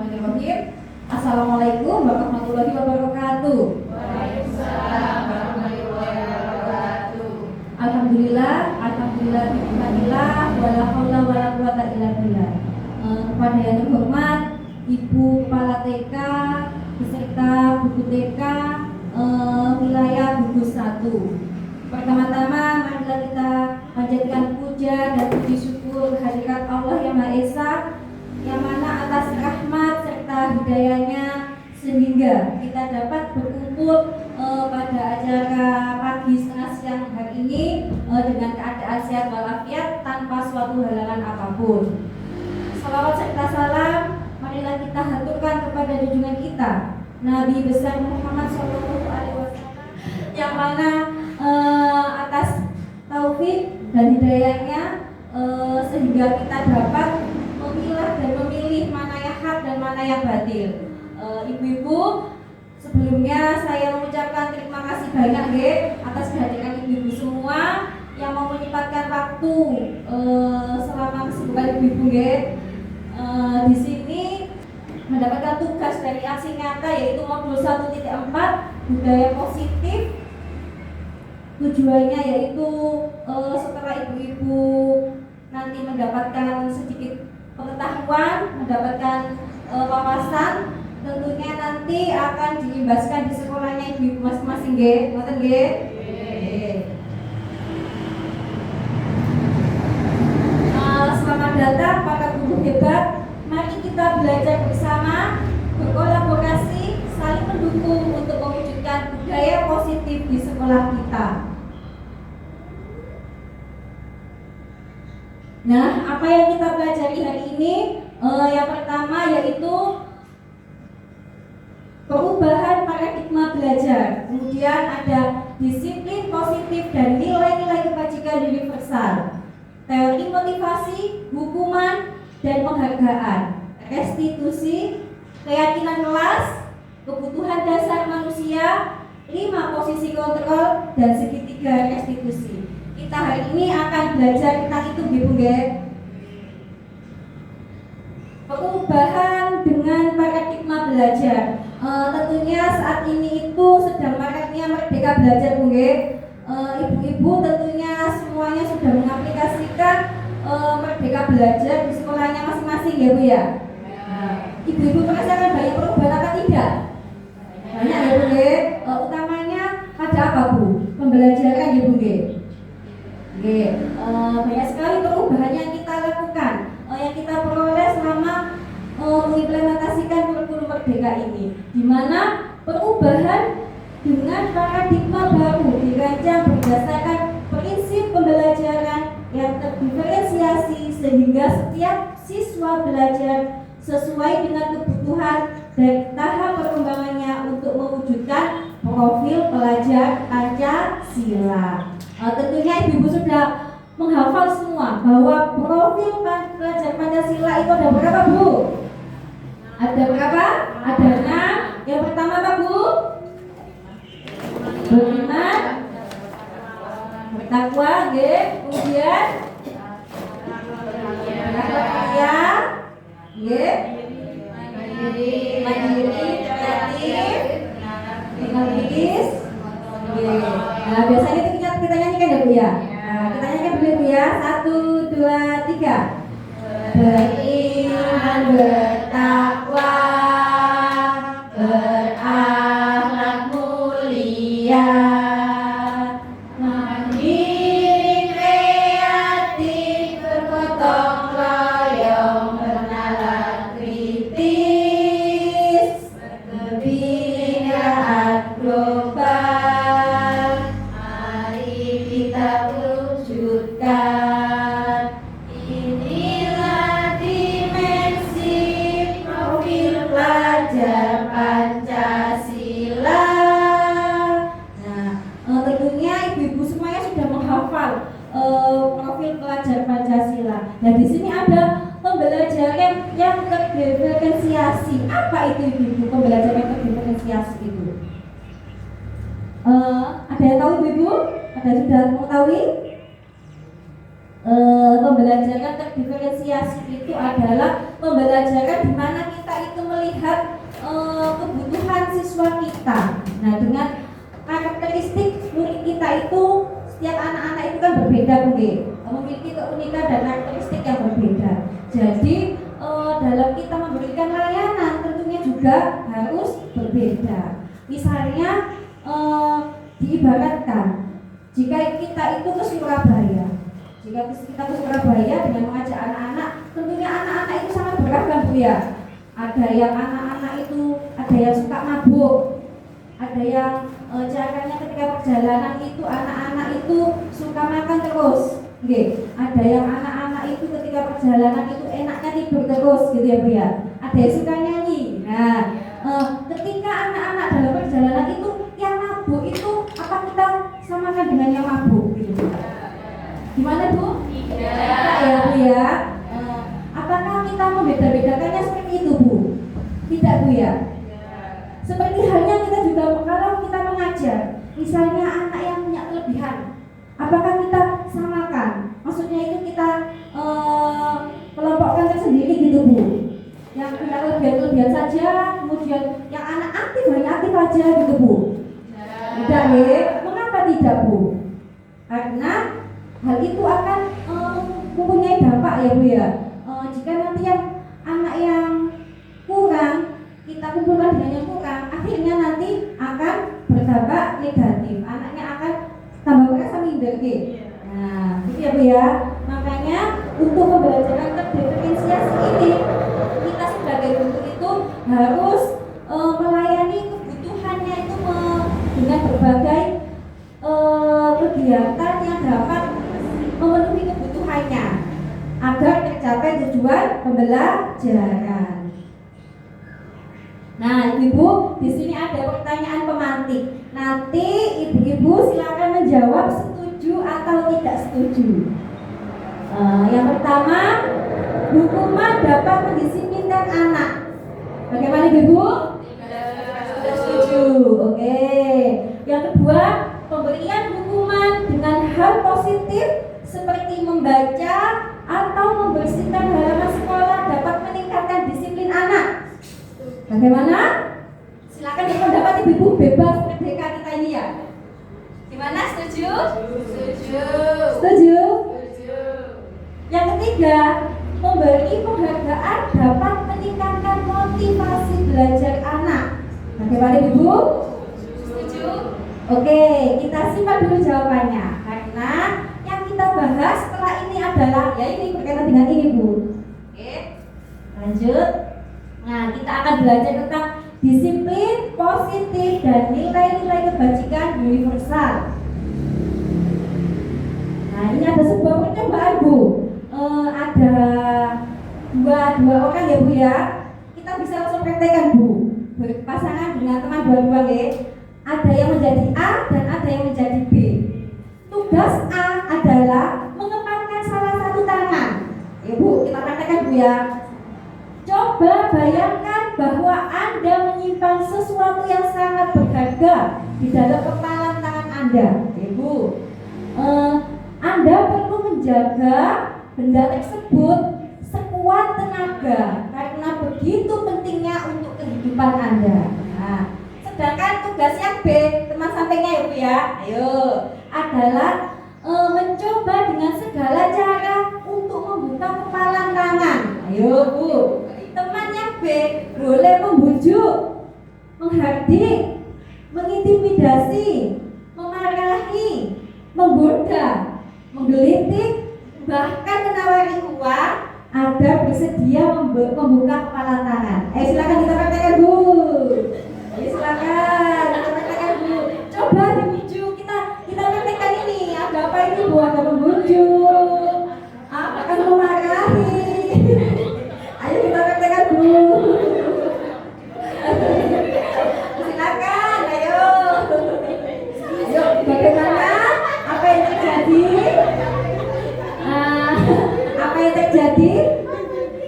Bismillahirrahmanirrahim. Assalamualaikum warahmatullahi wabarakatuh. Waalaikumsalam warahmatullahi wabarakatuh. Alhamdulillah, bismillah, wala haula wala quwata illa billah. Kepada yang terhormat Ibu Kepala TK beserta Guru TK wilayah Gugus 1. Pertama-tama marilah kita panjatkan puja dan puji syukur kehadirat Allah yang Maha Esa, yang mana atas rahmat serta hidayahnya sehingga kita dapat berkumpul pada acara pagi setengah siang hari ini dengan keadaan sehat walafiat tanpa suatu halangan apapun. Salawat serta salam marilah kita haturkan kepada junjungan kita Nabi besar Muhammad SAW, yang mana atas taufik dan hidayahnya sehingga kita dapat memilah dan memilih mana yang hak dan mana yang batil. Ibu-ibu, sebelumnya saya mengucapkan terima kasih banyak atas kehadiran ibu-ibu semua yang mau menyempatkan waktu selama kesibukan ibu-ibu di sini mendapatkan tugas dari aksi nyata yaitu modul 1.4 budaya positif. Tujuannya yaitu setelah ibu-ibu nanti mendapatkan sedikit pengetahuan, mendapatkan wawasan, tentunya nanti akan diimbaskan di sekolahnya ibu-ibu masing-masing ngoten nggih. Selamat datang para guru hebat. Mari kita belajar bersama, berkolaborasi, saling mendukung untuk mewujudkan budaya positif di sekolah kita. Nah, apa yang kita pelajari hari ini? Yang pertama yaitu perubahan paradigma belajar. Kemudian ada disiplin positif dan nilai-nilai kebajikan universal. Teori motivasi, hukuman, dan penghargaan. Restitusi, keyakinan kelas, kebutuhan dasar manusia, 5 posisi kontrol, dan segitiga restitusi. Kita hari ini akan belajar tentang itu Bu. Perubahan dengan paradigma belajar. Tentunya saat ini itu sedang maraknya merdeka belajar Bu. Ibu-ibu tentunya semuanya sudah mengaplikasikan merdeka belajar di sekolahnya masing-masing ya Bu ya. Ibu-ibu merasakan banyak perubahan apa tidak? Banyak ya Bu. Utamanya pada apa Bu? Pembelajaran ya Bu. Banyak sekali perubahan yang kita lakukan, yang kita peroleh selama mengimplementasikan kurikulum merdeka ini, di mana perubahan dengan paradigma baru dirancang berdasarkan prinsip pembelajaran yang terdiferensiasi sehingga setiap siswa belajar sesuai dengan kebutuhan dan tahap perkembangannya untuk mewujudkan profil pelajar Pancasila. Tentunya ibu-ibu sudah menghafal semua bahwa profil pelajar Pancasila itu ada berapa Bu? Ada berapa? Ada 6. Yang pertama apa Bu? Beriman, bertakwa, kemudian berkarya, mandiri, kreatif, dinamis. Nah, biasanya itu kita nyanyikan ya Bu ya. Nah, kita nyanyikan dulu Bu ya. 1, 2, 3. Beriman, bertakwa, berakhlak mulia, mandiri, kreatif, bergotong royong, bernalar kritis, berkebudayaan global. Mari kita wujudkan. Inilah dimensi profil pelajar Pancasila. Nah, tentunya ibu-ibu semuanya sudah menghafal profil pelajar Pancasila. Nah, di sini ada pembelajaran yang terdiferensiasi. Apa itu ibu-ibu pembelajaran yang terdiferensiasi itu? Ada yang tahu ibu-ibu? Ada sudah mengetahui? Pembelajaran terdiferensiasi itu adalah pembelajaran di mana kita itu melihat kebutuhan siswa kita. Nah, dengan karakteristik murid kita itu, setiap anak-anak itu kan berbeda, memiliki keunikan dan karakteristik yang berbeda. Jadi dalam kita memberikan layanan tentunya juga harus berbeda. Misalnya diibaratkan, jika kita itu ke Surabaya, dengan mengajak anak-anak, tentunya anak-anak itu sangat beragam, Bu ya. Ada yang anak-anak itu ada yang suka mabuk, ada yang caranya ketika perjalanan itu anak-anak itu suka makan terus, ada yang anak-anak itu ketika perjalanan itu enaknya tidur terus, gitu ya Bu ya. Ada yang suka nyanyi. Nah, ketika anak-anak dalam perjalanan itu yang mabuk itu apa kita samakan dengan yang mabuk, gitu? Gimana Bu? Tidak ya Bu ya. Apakah kita membeda-bedakannya seperti itu Bu? Tidak Bu ya. Seperti halnya kita juga kalau kita mengajar, misalnya anak yang punya kelebihan, apakah kita samakan? Maksudnya itu kita kelompokkan tersendiri gitu Bu. Yang punya kelebihan saja, kemudian yang anak aktif hanya aktif aja gitu Bu. Tidak ya. Mengapa tidak Bu? Karena hal itu akan mempunyai dampak ya Bu ya. Jika nanti yang anak yang kurang kita kumpulkan dengan yang kurang, akhirnya nanti akan berdampak negatif. Anaknya akan tambah merasa minder gitu. Nah, itu ya Bu ya. Makanya untuk pembelajaran terdiferensiasi ini kita sebagai guru itu harus melayani kebutuhannya itu dengan berbagai kegiatan yang dapat memenuhi kebutuhannya agar tercapai tujuan pembelajaran. Nah, Ibu, di sini ada pertanyaan pemantik. Nanti Ibu silakan menjawab setuju atau tidak setuju. Yang pertama, hukuman dapat mendisiplinkan anak. Bagaimana Ibu? Tidak setuju. Oke. Yang kedua, pemberian hukuman dengan hal positif seperti membaca atau membersihkan halaman sekolah dapat meningkatkan disiplin anak. Bagaimana? Silakan pendapat Ibu, bebas merdeka kita ini ya. Gimana? Setuju? Setuju. Setuju? Setuju. Yang ketiga, memberi penghargaan dapat meningkatkan motivasi belajar anak. Bagaimana Ibu? Setuju? Oke, kita simpan dulu jawabannya karena yang kita bahas setelah ini adalah ya ini berkaitan dengan ini Bu. Oke, lanjut. Nah, kita akan belajar tentang disiplin positif dan nilai-nilai kebajikan universal. Nah, ini ada sebuah percobaan Bu. Ada dua orang ya Bu ya. Kita bisa langsung praktekkan Bu. Berpasangan dengan teman dua-dua ya. Ada yang menjadi A dan ada yang menjadi B. Tugas A adalah mengepalkan salah satu tangan. Ibu, kita praktekkan Bu ya. Coba bayangkan bahwa Anda menyimpan sesuatu yang sangat berharga di dalam kepalan tangan Anda. Ibu, Anda perlu menjaga benda tersebut sekuat tenaga karena begitu pentingnya untuk kehidupan Anda. Nah, sedangkan tugas yang B, teman sampingnya ya Bu ya, ayo, adalah mencoba dengan segala cara untuk membuka kepalan tangan. Ayo Bu, teman yang B boleh membujuk, menghardik, mengintimidasi, memarahi, menggoda, menggelitik, bahkan menawari uang agar bersedia membuka kepala tangan. Silakan kita praktekkan Bu. Silakan kita praktekkan Bu. Coba dibujuk, kita praktekkan ini. Ada apa ini Bu? Ada membujuk, akan memarahi. Ayo kita praktekkan Bu. Silakan, ayo. Ayo, bagaimana? Apa yang terjadi? Apa yang terjadi?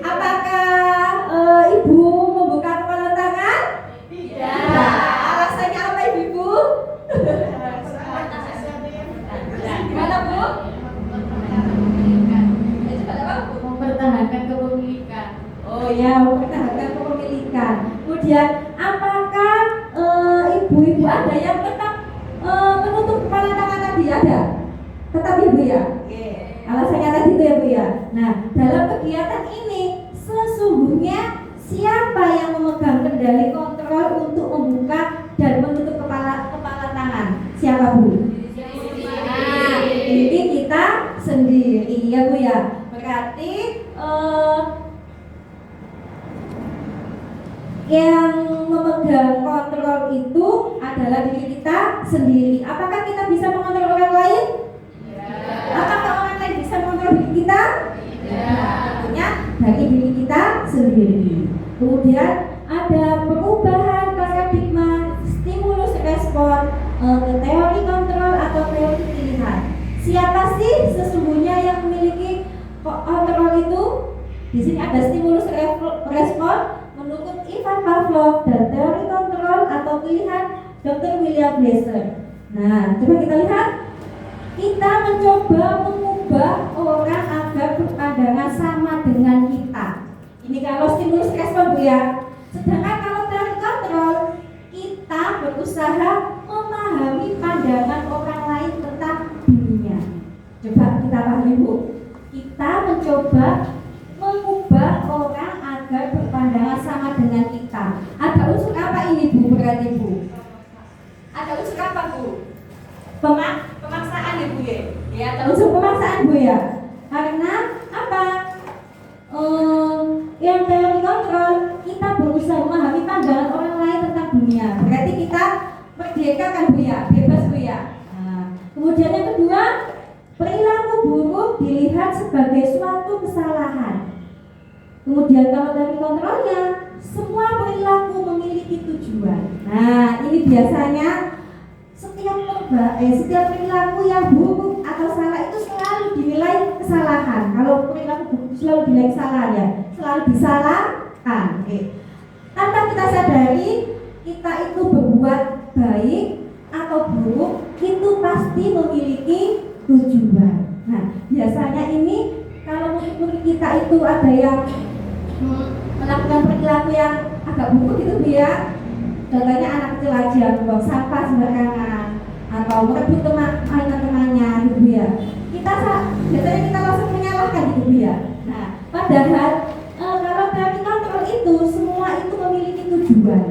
Apakah Ibu kemudian apakah ibu-ibu ada yang tetap menutup kepala tangan tadi? Ada? Tetap ya Bu ya? Alasannya tadi itu ya Bu ya. Nah, dalam kegiatan ini sesungguhnya siapa yang memegang kendali kontrol untuk membuka dan menutup kepala tangan? Siapa Bu? Nah, ini kita sendiri ya Bu ya. Berarti yang memegang kontrol itu adalah diri kita sendiri. Apakah kita bisa mengontrol orang lain? Apakah orang lain bisa mengontrol diri kita? Tentunya dari diri kita sendiri. Kemudian ada perubahan paradigma stimulus respon ke teori kontrol atau teori pilihan. Siapa sih sesungguhnya yang memiliki kontrol itu? Di sini ada stimulus respon menurut Ivan Pavlov dan teori kontrol atau pilihan Dr. William Glasser. Nah, coba kita lihat. Kita mencoba mengubah orang agar berpandangan sama dengan kita. Ini kalau stimulus respon Bu ya. Sedangkan kalau teori kontrol, kita berusaha memahami pandangan orang lain tentang dirinya. Coba kita pahami Bu. Kita mencoba mengubah orang agar berpandangan sama dengan kita. Ada unsur apa ini Bu berarti Bu? Ada unsur apa Bu? Pemaksaan ya Bu ya? Ya, ada unsur pemaksaan Bu ya. Karena apa? Yang teori kontrol kita berusaha memahami pandangan orang lain tentang dunia. Berarti kita merdeka kan Bu ya? Bebas Bu ya. Nah, kemudian yang kedua, perilaku buruk dilihat sebagai suatu kesalahan. Kemudian kalau dari kontrolnya, semua perilaku memiliki tujuan. Nah, ini biasanya setiap perilaku yang buruk atau salah itu selalu dinilai kesalahan. Kalau perilaku buruk selalu dinilai kesalahan ya, selalu disalahkan. Tanpa kita sadari, kita itu berbuat baik atau buruk itu pasti memiliki tujuan. Nah, biasanya ini kalau murid-murid kita itu ada yang melakukan perilaku yang agak buruk gitu Bu ya. Contohnya anak kecil aja buang sampah sembarangan atau merebut mainan temannya gitu Bu ya. Biasanya kita langsung menyalahkan gitu Bu ya. Nah, padahal kalau teori kontrol itu semua itu memiliki tujuan.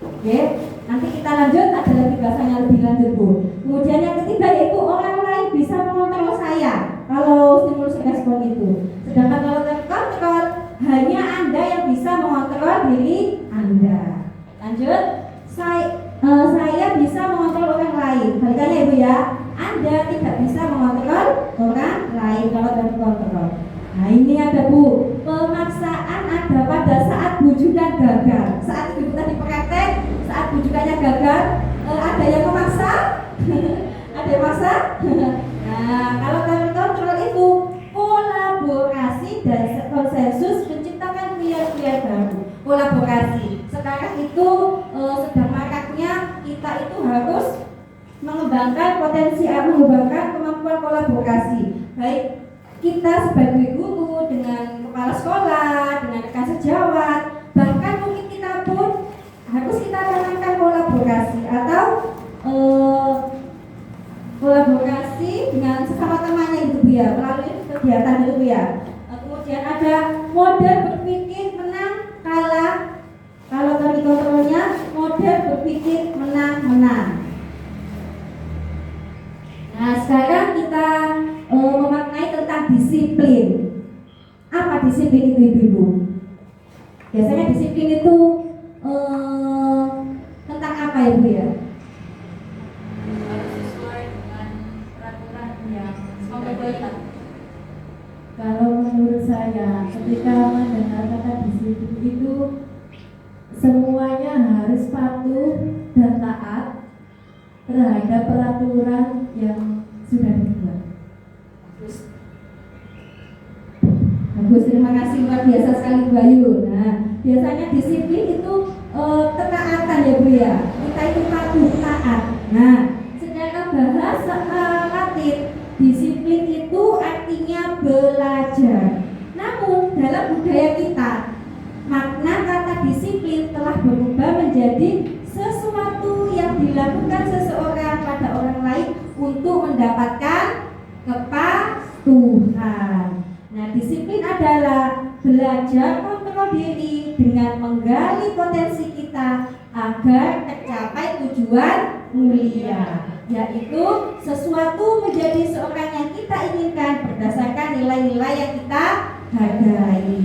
Oke, nanti kita lanjut, ada lagi bahasanya lebih lanjut Bu. Kemudian yang ketiga yaitu orang lain bisa mengontrol saya kalau stimulus respon itu. Sedangkan kalau teori kontrol hanya Anda yang bisa mengontrol diri Anda. Lanjut, saya bisa mengontrol orang lain. Balikannya Ibu ya, Anda tidak bisa mengontrol orang lain kalau dari kontrol. Nah ini ada Bu, pemaksaan ada pada saat bujukan gagal. Saat Ibu tadi praktek, saat bujukannya gagal, ada yang memaksa? Ada yang memaksa? Nah kalau dari kontrol itu kolaborasi dan konsensus menciptakan pilihan-pilihan baru. Kolaborasi. Sekarang itu sedang maraknya kita itu harus mengembangkan mengembangkan kemampuan kolaborasi. Baik kita sebagai guru dengan kepala sekolah, dengan rekan sejawat, bahkan mungkin kita pun harus kita tanamkan kolaborasi atau kolaborasi dengan sesama temannya gitu Bu ya, melalui kegiatan itu Bu ya. Kemudian ada model berpikir menang kalah. Kalau dari kontrolnya model berpikir menang-menang. Nah sekarang kita memaknai tentang disiplin. Apa disiplin itu Ibu-ibu? Biasanya disiplin itu tentang apa ya Bu ya? Harus sesuai dengan peraturan yang dibuat. Kalau menurut saya, ketika mendengar kata disiplin itu semuanya harus patuh dan taat terhadap peraturan yang sudah dibuat. Bagus, terima kasih, luar biasa sekali Bu Ayu. Nah, biasanya disiplin itu ketaatan ya Bu ya. Kita itu patuh taat. Nah, sedangkan bahasa Latin disiplin itu artinya belajar. Namun dalam budaya kita makna kata disiplin berubah menjadi sesuatu yang dilakukan seseorang pada orang lain untuk mendapatkan kepatuhan. Nah, disiplin adalah belajar kontrol diri dengan menggali potensi kita agar tercapai tujuan mulia, yaitu sesuatu menjadi seorang yang kita inginkan berdasarkan nilai-nilai yang kita hargai.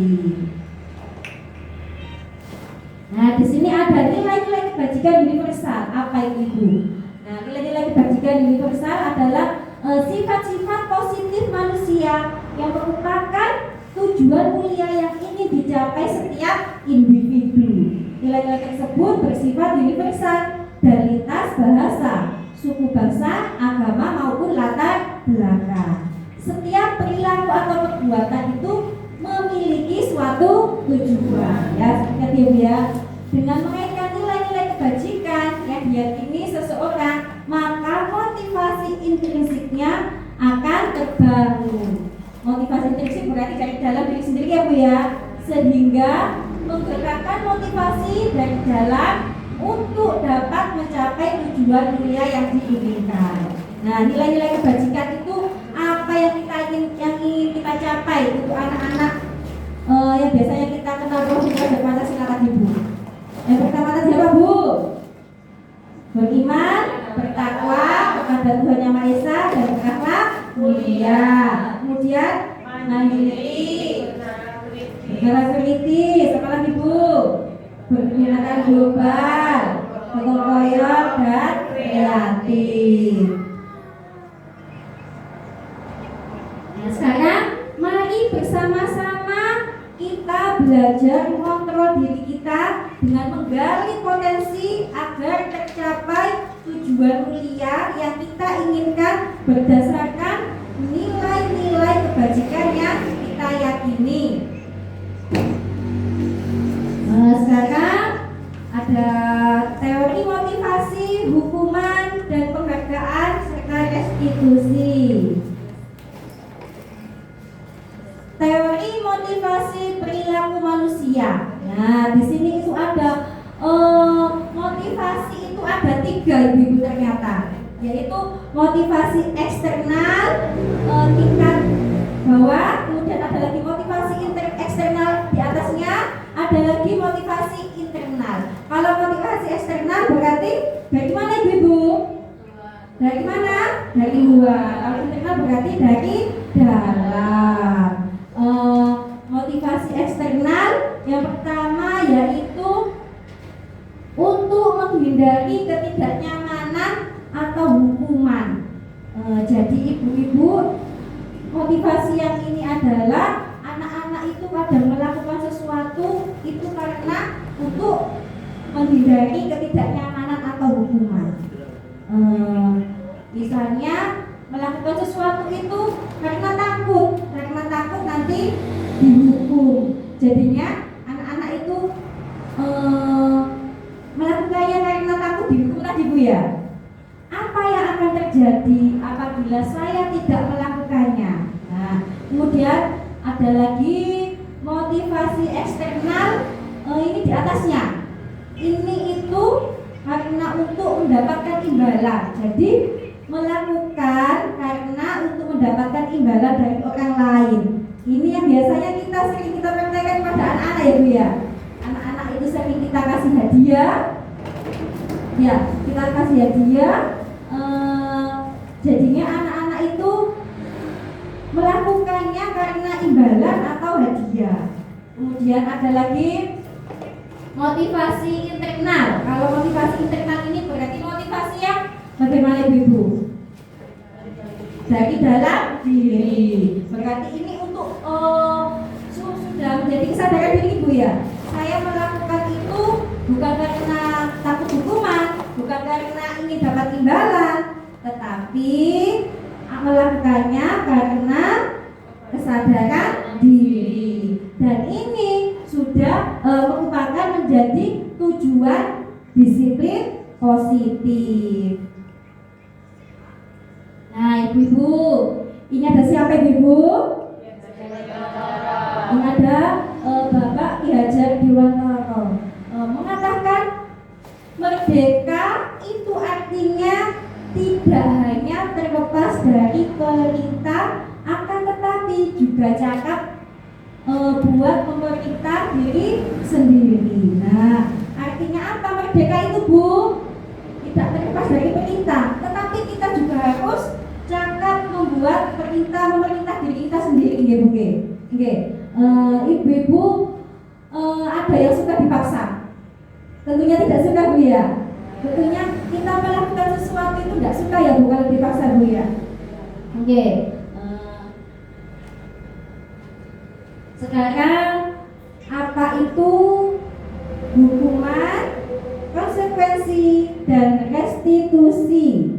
Nah, di sini ada nilai-nilai kebajikan universal. Apa itu, Ibu? Nah, nilai-nilai kebajikan universal adalah sifat-sifat positif manusia yang merupakan tujuan mulia yang ingin dicapai setiap individu. Nilai-nilai tersebut bersifat universal dan lintas bahasa, suku bangsa, agama maupun latar belakang. Setiap perilaku atau perbuatan itu memiliki suatu tujuan, ya, seperti ya. Dengan mengaitkan nilai-nilai kebajikan yang diyakini seseorang, maka motivasi intrinsiknya akan terbangun. Motivasi intrinsik berarti dari dalam diri sendiri, ya Bu ya, sehingga menggerakkan motivasi dari dalam untuk dapat mencapai tujuan mulia yang diinginkan. Nah, nilai-nilai kebajikan itu apa yang ingin kita capai untuk anak-anak yang biasanya kita kenal Rohingya dan Pancasila tadi, Bu. Yang pertama tadi apa, Bu? Beriman, bertakwa kepada Tuhan Yang Maha Esa dan berakhlak mulia. Kemudian mandiri, bergerak kritis, apa lagi, Bu? Berkegiatan global, gotong royong dan kreatif. Nah, sekarang mari bersama-sama kita belajar mengontrol diri kita dengan menggali potensi agar tercapai tujuan mulia yang kita inginkan berdasarkan nilai-nilai kebajikan yang kita yakini. Sekarang ada teori motivasi, hukuman, dan penghargaan serta restitusi. Teori motivasi perilaku manusia. Nah, di sini itu ada motivasi itu ada 3, Ibu ternyata, yaitu motivasi eksternal tingkat bawah, kemudian ada lagi motivasi eksternal di atasnya, ada lagi motivasi internal. Kalau motivasi eksternal berarti dari mana, Ibu? Dari mana? Dari luar. Kalau internal berarti dari dalam. Motivasi eksternal yang pertama yaitu untuk menghindari ketidaknyamanan atau hukuman. Jadi ibu-ibu, motivasi yang ini adalah anak-anak itu kadang melakukan sesuatu itu karena untuk menghindari ketidaknyamanan atau hukuman. Misalnya melakukan sesuatu itu karena takut nanti dihukum. Jadinya anak-anak itu melakukannya karena takut dihukum tadi, Bu ya. Apa yang akan terjadi apabila saya tidak melakukannya? Nah, kemudian ada lagi motivasi eksternal, ini di atasnya. Ini itu karena untuk mendapatkan imbalan. Jadi melakukan karena untuk mendapatkan imbalan dari orang lain. Ini yang biasanya kita sering kita praktekkan pada anak-anak, ya Bu ya. Anak-anak itu sering kita kasih hadiah. Ya, kita kasih hadiah. Jadinya anak-anak itu melakukannya karena imbalan atau hadiah. Kemudian ada lagi motivasi internal. Kalau motivasi internal ini berarti motivasi yang bagaimana, Ibu? Dari dalam diri. Berarti ini untuk sudah menjadi kesadaran diri, Ibu ya. Saya melakukan itu bukan karena takut hukuman, bukan karena ingin dapat imbalan, tetapi melakukannya karena kesadaran diri. Dan ini sudah merupakan menjadi tujuan disiplin positif. Nah, Ibu-ibu, ini ada siapa, Ibu? Ini ada Bapak Ki Hajar Dewantara mengatakan merdeka itu artinya tidak hanya terlepas dari perintah, akan tetapi juga cakap buat pemerintah diri sendiri. Nah, artinya apa merdeka itu, Bu? Tidak terlepas dari perintah, tetapi kita juga harus cakap membuat pemerintah diri kita sendiri, nggih, Bu. Nggih. Ibu-ibu ada yang suka dipaksa. Tentunya tidak suka, Bu ya. Tentunya kita melakukan sesuatu itu tidak suka ya, Bu, kalau dipaksa, Bu ya. Oke. Sekarang apa itu hukuman, konsekuensi, dan restitusi?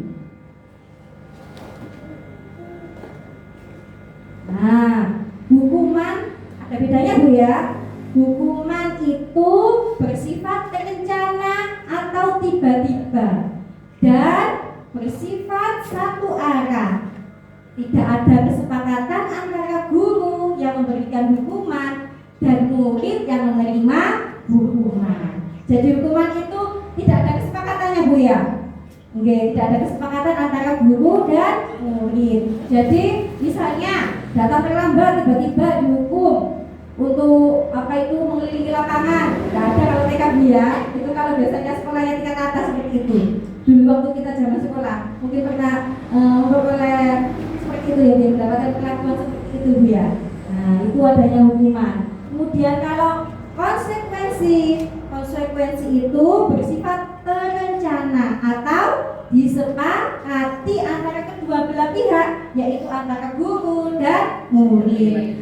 Nah, hukuman ada bedanya, Bu ya. Hukuman itu bersifat terencana atau tiba-tiba dan bersifat satu arah. Tidak ada kesepakatan antara guru yang memberikan hukuman dan murid yang menerima hukuman. Jadi hukuman itu tidak ada kesepakatannya, Bu ya. Oke, tidak ada kesepakatan antara guru dan murid. Jadi misalnya datang terlambat tiba-tiba dihukum untuk apa itu mengelilingi lapangan. Tidak ada kalau TK, Bu ya. Itu kalau biasanya sekolahnya tingkat atas seperti itu. Dulu waktu kita zaman sekolah mungkin pernah memperoleh seperti itu ya, mendapatkan perlakuan seperti itu, Bu ya. Nah, itu adanya hukuman. Kemudian kalau konsekuensi itu bersifat terencana atau disepakati antara kedua belah pihak, yaitu antara guru dan murid.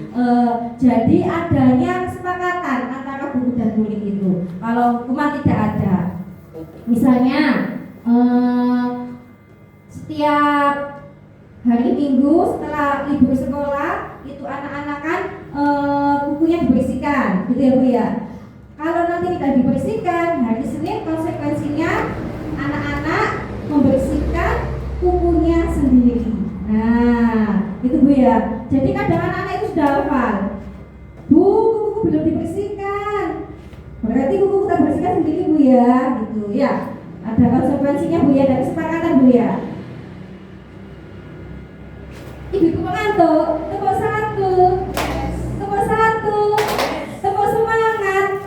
Jadi adanya kesepakatan antara guru dan murid itu. Kalau hukuman tidak ada, misalnya setiap hari Minggu setelah libur sekolah itu anak-anak kan bukunya dibersihkan, gitu ya, Bu ya. Kalau nanti tidak dibersihkan, hari Senin konsekuensinya anak-anak membersihkan kukunya sendiri. Nah, itu, Bu ya. Jadi kadang anak-anak itu sudah hafal, Bu, kuku belum dibersihkan, berarti kuku kita bersihkan sendiri, Bu ya, gitu ya. Ada konsekuensinya, Bu ya, dari kesepakatan, Bu ya. Ibu mengantuk, tepuk satu, tepuk satu, tepuk semangat,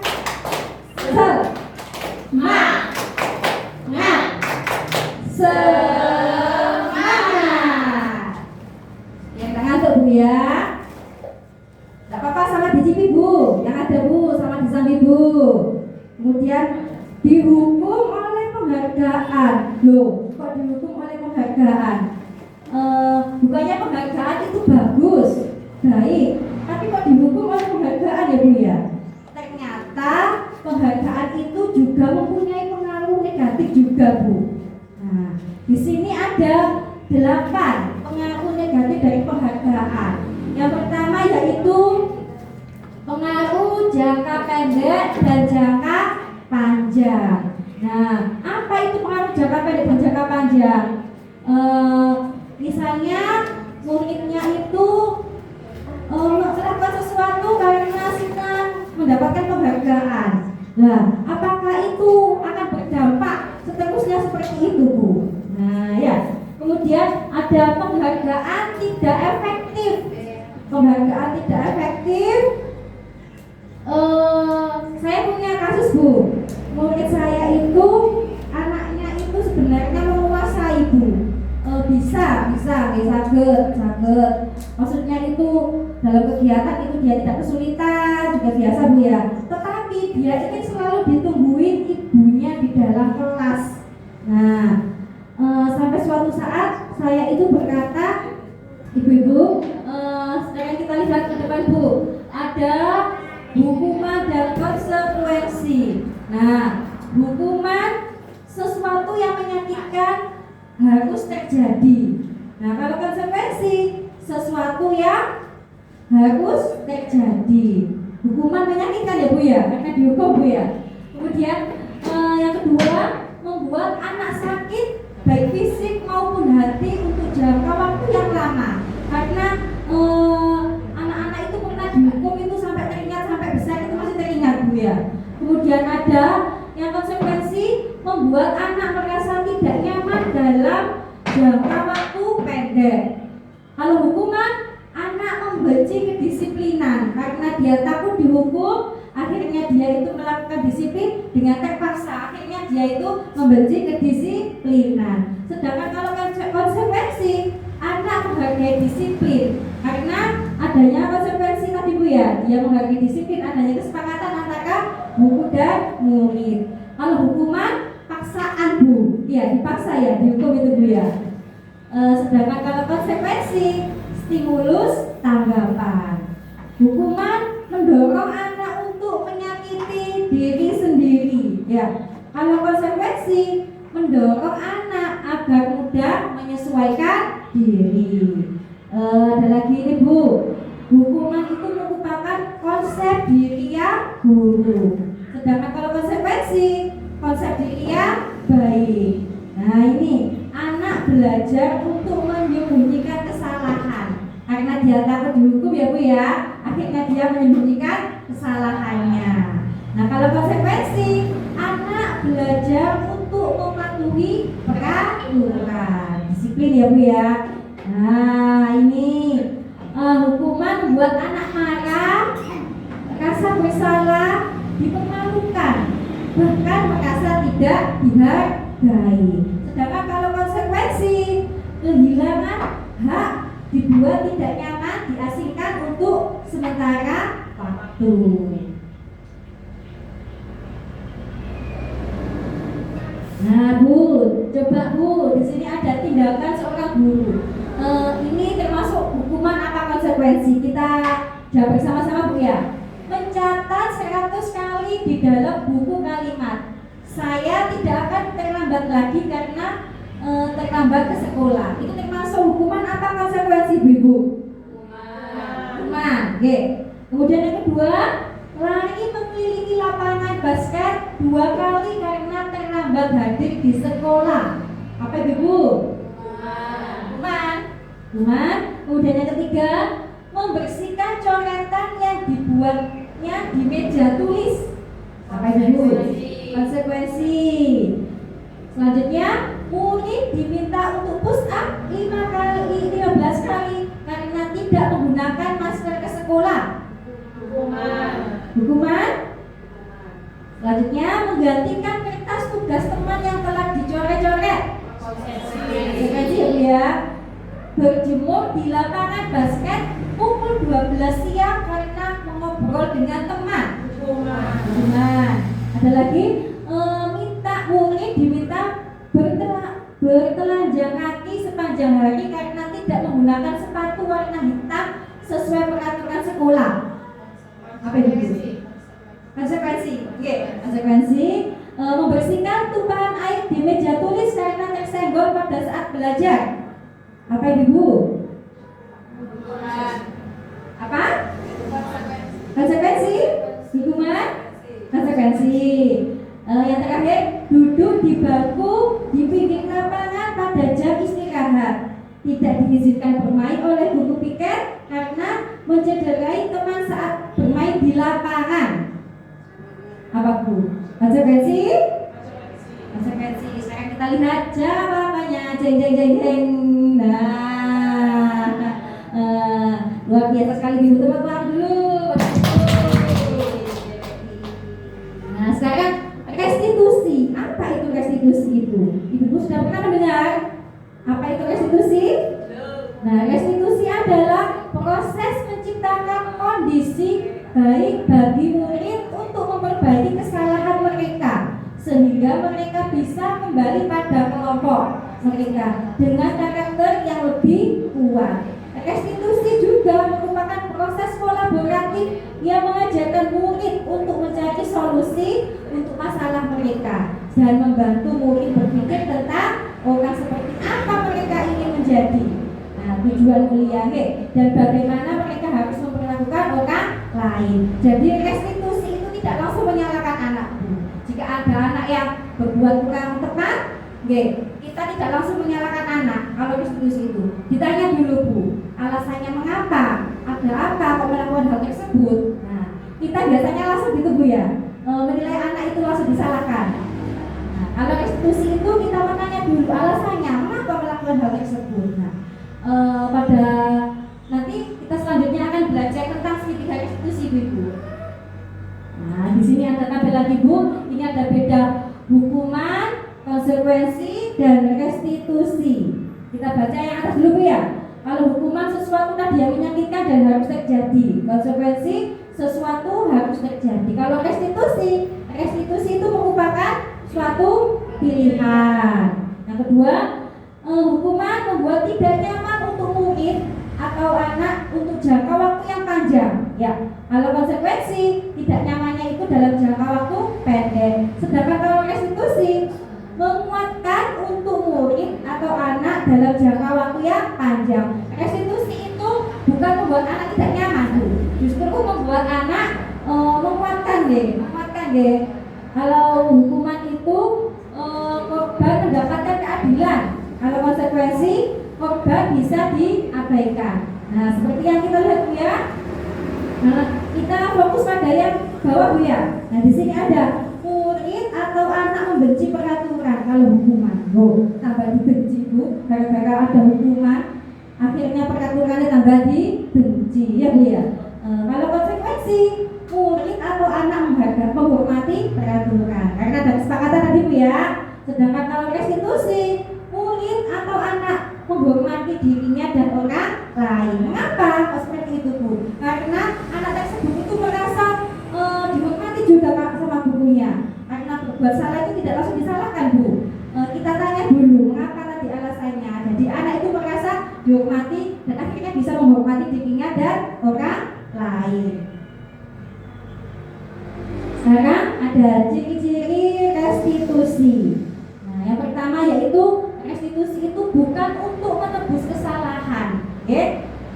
semangat, semangat. Yang tak ngantuk, Bu ya. Tidak apa-apa, sama dicipi, Bu. Yang ada, Bu, sama disambi, Bu. Kemudian dihukum oleh penghargaan. Loh, kok dihukum oleh penghargaan? Bukannya penghargaan itu bagus, baik, tapi kok dihukum oleh penghargaan ya, Bu ya? Ternyata penghargaan itu juga mempunyai pengaruh negatif juga, Bu. Nah, di sini ada 8 pengaruh negatif dari penghargaan. Yang pertama yaitu pengaruh jangka pendek dan jangka panjang. Nah, apa itu pengaruh jangka pendek dan jangka panjang? Misalnya muridnya itu melakukan sesuatu karena sedang mendapatkan penghargaan. Nah, apakah itu akan berdampak seterusnya seperti itu, Bu? Nah, ya. Kemudian ada penghargaan tidak efektif. Penghargaan tidak efektif. Saya punya kasus, Bu. Murid saya itu anaknya itu sebenarnya menguasai, Bu. Bisa, sakit. Maksudnya itu dalam kegiatan itu dia tidak kesulitan, juga biasa, Bu ya. Tetapi dia ingin selalu ditungguin ibunya di dalam kelas. Nah, sampai suatu saat saya itu berkata, ibu-ibu, sekarang kita lihat ke depan, Bu. Ada hukuman dan konsekuensi. Nah, hukuman sesuatu yang menyakitkan harus terjadi. Nah, kalau konsekuensi sesuatu yang harus terjadi. Hukuman menyakitkan ya, Bu ya, karena dihukum, Bu ya. Kemudian yang kedua, membuat anak sakit baik fisik maupun hati untuk jangka waktu yang lama. Karena anak-anak itu pernah dihukum itu sampai teringat, sampai besar itu masih teringat, Bu ya. Kemudian ada yang konsekuensi membuat anak merasa tidak nyaman dalam jangka waktu pendek. Kalau hukuman, anak membenci kedisiplinan karena dia takut dihukum, akhirnya dia itu melakukan disiplin dengan terpaksa, akhirnya dia itu membenci kedisiplinan. Sedangkan kalau konsekuensi, anak menghargai disiplin karena adanya konsekuensi tadi Bu ya, dia menghargai disiplin, adanya kesepakatan antara guru dan murid. Kalau hukuman, paksaan Bu, ya dipaksa ya, dihukum itu Bu ya. Sedangkan kalau konsekuensi, stimulus, tanggapan. Hukuman mendorong anak untuk menyakiti diri sendiri ya. Kalau konsekuensi mendorong anak agar mudah menyesuaikan diri. Ada lagi ini Bu, hukuman itu merupakan konsep diri yang buruk. Sedangkan kalau konsekuensi, konsep diri yang baik. Nah ini, anak belajar untuk menyembunyikan kesalahan karena dia takut dihukum ya Bu ya, akhirnya dia menyembunyikan kesalahannya. Nah kalau konsekuensi, anak belajar untuk mematuhi peraturan, disiplin ya Bu ya. Nah ini hukuman membuat anak marah, merasa bersalah, dipermalukan, bahkan merasa tidak dihargai. Sedangkan kalau konsekuensi, kehilangan hak, dibuat tidak nyaman, diasingkan untuk sementara waktu. Nah Bu, coba Bu, di sini ada tindakan seorang guru. Ini termasuk hukuman apa konsekuensi? Kita jawab bersama-sama Bu ya. Mencatat 100 kali di dalam buku kalimat. Saya tidak akan terlambat lagi karena terlambat ke sekolah. Itu termasuk hukuman apa konsekuensi Bu? Hukuman. Oke. Kemudian yang kedua, lari mengelilingi lapangan basket 2 kali karena terlambat hadir di sekolah. Apa itu Bu? Hukuman. Kemudian yang ketiga, membersihkan coretan yang dibuatnya di meja tulis. Apa itu Bu? Konsekuensi. Selanjutnya, murid diminta untuk push up 15 kali karena tidak menggunakan masker ke sekolah. Hukuman. Selanjutnya, menggantikan kertas tugas teman yang telah dicoret-coret. Konsekuensi ya. Berjemur di lapangan basket pukul 12 siang karena mengobrol dengan teman. Hukuman. Ada lagi, murid diminta bertelanjang kaki sepanjang hari karena tidak menggunakan sepatu warna hitam sesuai peraturan sekolah. Apa itu? Konsekuensi. Oke, konsekuensi membersihkan tumpahan air di meja tulis karena tersenggol pada saat belajar. Apa itu Bu? Apa? Konsekuensi? Hukuman? Konsekuensi. Yang terakhir, duduk di bangku di pinggir lapangan pada jam istirahat. Tidak diizinkan bermain oleh guru piket karena mencederai teman saat bermain di lapangan. Apa Bu? Konsekuensi? Konsekuensi. Sekarang kita lihat jawabannya. Jeng jeng jeng jeng. Nah, luar biasa sekali Ibu, tepuk tangan dulu. Nah sekarang restitusi. Apa itu restitusi itu? Ibu sudah pernah mendengar? Apa itu restitusi? Nah restitusi adalah proses menciptakan kondisi baik bagi murid untuk memperbaiki kesalahan mereka sehingga mereka bisa kembali pada kelompok mereka dengan karakter yang lebih kuat. Restitusi juga merupakan proses kolaboratif yang mengajarkan murid untuk mencari solusi untuk masalah mereka dan membantu murid berpikir tentang orang seperti apa mereka ingin menjadi. Nah, tujuan kuliah dan bagaimana mereka harus memperlakukan orang lain. Jadi restitusi itu tidak langsung menyalahkan anak. Jika ada anak yang berbuat kurang tepat, kita tidak langsung menyalahkan anak. Kalau restitusi itu ditanya dulu Bu, alasannya mengapa, ada apa kok melakukan hal tersebut. Nah, kita biasanya langsung gitu Bu ya, menilai anak itu langsung disalahkan. Nah, Kalau restitusi itu kita menanya dulu alasannya mengapa melakukan hal tersebut. Nah, pada nanti kita selanjutnya akan belajar tentang segitiga restitusi, Ibu. Nah, di sini ada tabel lagi, Bu. Ini ada beda hukuman, konsekuensi, dan restitusi. Kita baca yang atas dulu, Bu ya. Kalau hukuman sesuatu tadi yang menyakitkan dan harus terjadi. Konsekuensi sesuatu harus terjadi. Kalau restitusi itu merupakan suatu pilihan. Yang kedua, hukuman membuat tidak nyaman untuk murid atau anak untuk jangka waktu yang panjang. Ya, kalau konsekuensi tidak nyamannya itu dalam jangka waktu pendek. Sedangkan kalau restitusi menguatkan untuk murid atau anak dalam jangka waktu yang panjang. Restitusi itu bukan membuat anak tidak nyaman, Bu. Justru membuat anak menguatkan deh. Kalau hukuman itu korban mendapatkan keadilan. Kalau konsekuensi korban bisa diabaikan. Nah, seperti yang kita lihat, Bu ya. Nah, kita fokus pada yang bawah, Bu ya. Nah, di sini ada murid atau anak membenci peraturan. Kalau hukuman, Bu, tambah dibenci, Bu. Gara-gara ada hukuman, akhirnya peraturannya tambah dibenci, ya Bu ya. Kalau konsekuensi, murid atau anak menghormati peraturan karena ada kesepakatan tadi, Bu ya. Sedangkan kalau restitusi, murid atau anak menghormati dirinya dan orang lain. Mengapa seperti itu, Bu? Karena anak tersebut itu merasa dihormati juga sama gurunya. Karena berbuat salah itu tidak langsung disalahkan, Bu. Kita tanya dulu mengapa tadi alasannya. Jadi anak itu merasa dihormati dan akhirnya bisa menghormati dirinya dan orang lain. Sekarang ada ciri-ciri restitusi. Nah, yang pertama yaitu restitusi itu bukan untuk menebus kesalahan,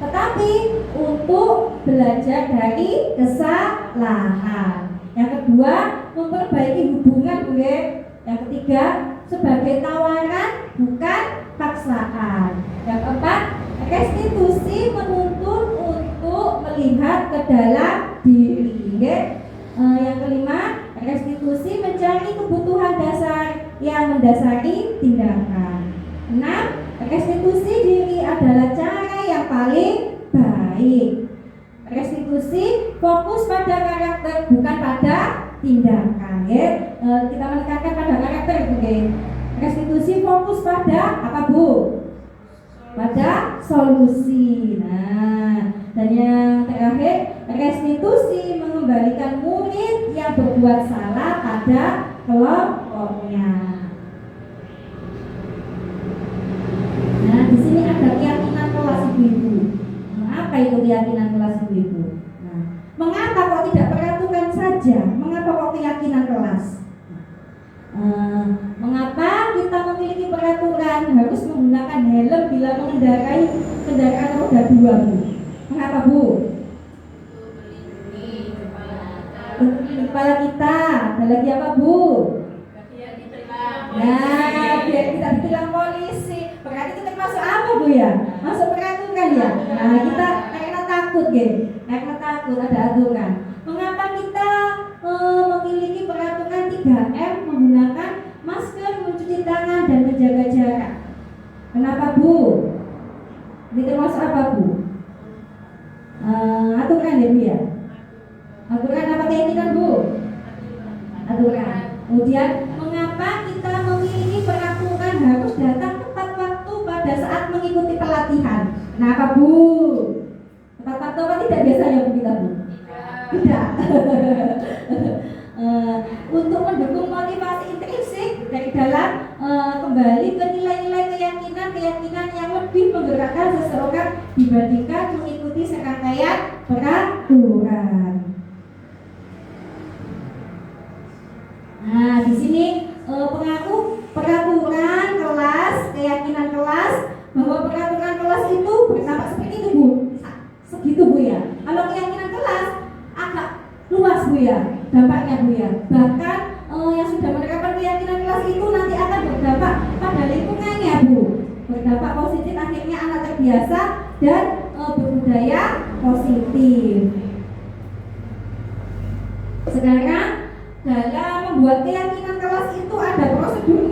tetapi untuk belajar dari kesalahan. Yang kedua, memperbaiki hubungan, Bu. Yang ketiga, sebagai tawaran bukan paksaan. Yang keempat, restitusi menuntut untuk melihat ke dalam diri. Yang kelima, restitusi mencari kebutuhan dasar yang mendasari tindakan. 6. Restitusi diri adalah cara yang paling baik. Restitusi fokus pada karakter bukan pada tindakan. Kita menekankan pada karakter, Bu. Restitusi fokus pada apa, Bu? Pada solusi. Nah, dan yang terakhir, restitusi mengembalikan murid yang berbuat salah pada kelompoknya. Nah, di sini ada keyakinan kelas, Ibu. Apa itu keyakinan kelas, Ibu? Nah, mengapa kok tidak peraturan saja? Mengapa kok keyakinan kelas? Mengapa kita memiliki peraturan harus menggunakan helm bila mengendarai kendaraan roda 2, Bu? Mengapa, Bu? Untuk melindungi kepala kita. Ada lagi apa, Bu? Nah, biar kita ditilang polisi. Berarti itu termasuk apa, Bu ya? Masuk peraturan ya? Nah, kita karena takut, karena takut ada aturan. Mengapa kita memiliki peraturan 3M, menggunakan masker, mencuci tangan, dan menjaga jarak? Kenapa, Bu? Ini termasuk apa, Bu? Aturan ya, Bu ya? Aturan apa keyakinan, Bu? Aturan. Kemudian, mengapa kita memiliki peraturan harus datang tepat waktu pada saat mengikuti pelatihan? Kenapa, Bu? Tepat waktu apa tidak biasanya, Bu, kita, Bu? Tidak. Untuk mendukung motivasi intrinsik dari dalam kembali ke nilai-nilai keyakinan yang lebih menggerakkan seseorang dibandingkan mengikuti serangkaian peraturan. Nah, di sini pengaruh peraturan kelas, keyakinan kelas, bahwa peraturan kelas itu berdampak seperti itu, Bu. Segitu, Bu ya. Kalau keyakinan kelas agak luas, Bu ya, dampaknya, Bu ya. Bahkan yang sudah menerapkan keyakinan kelas itu nanti akan berdampak pada lingkungannya, Bu. Berdampak positif, akhirnya anak terbiasa dan berbudaya positif. Sekarang dalam membuat keyakinan kelas itu ada prosedur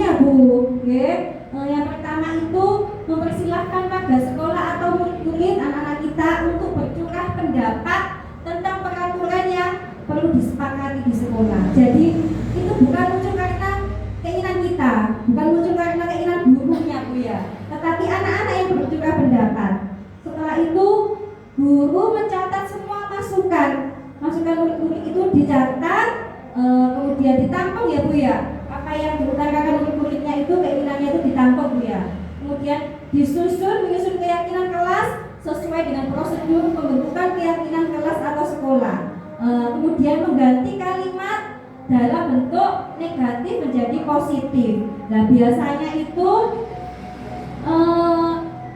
ya, apa yang diutarakan oleh muridnya itu keinginannya itu ditampung Bu ya. Kemudian menyusun keyakinan kelas sesuai dengan prosedur pembentukan keyakinan kelas atau sekolah. Kemudian mengganti kalimat dalam bentuk negatif menjadi positif. Nah biasanya itu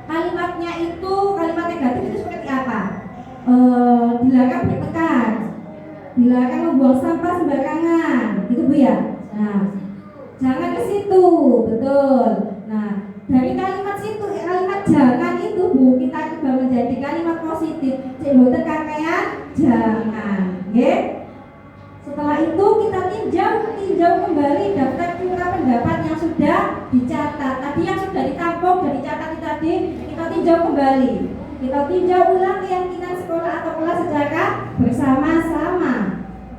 kalimatnya itu kalimat negatif itu seperti apa? Dilarang bertekan, dilarang membuang sampah sembarangan, gitu Bu ya. Nah, jangan ke situ, betul. Nah, dari kalimat situ, kalimat jangan itu Bu, kita ubah menjadi kalimat positif. Cek mboten kakean jangan, nggih. Setelah itu kita tinjau kembali daftar curah pendapat yang sudah dicatat. Tadi yang sudah ditampung dan dicatat tadi kita tinjau kembali. Kita tinjau ulang keyakinan sekolah atau kelas secara bersama-sama.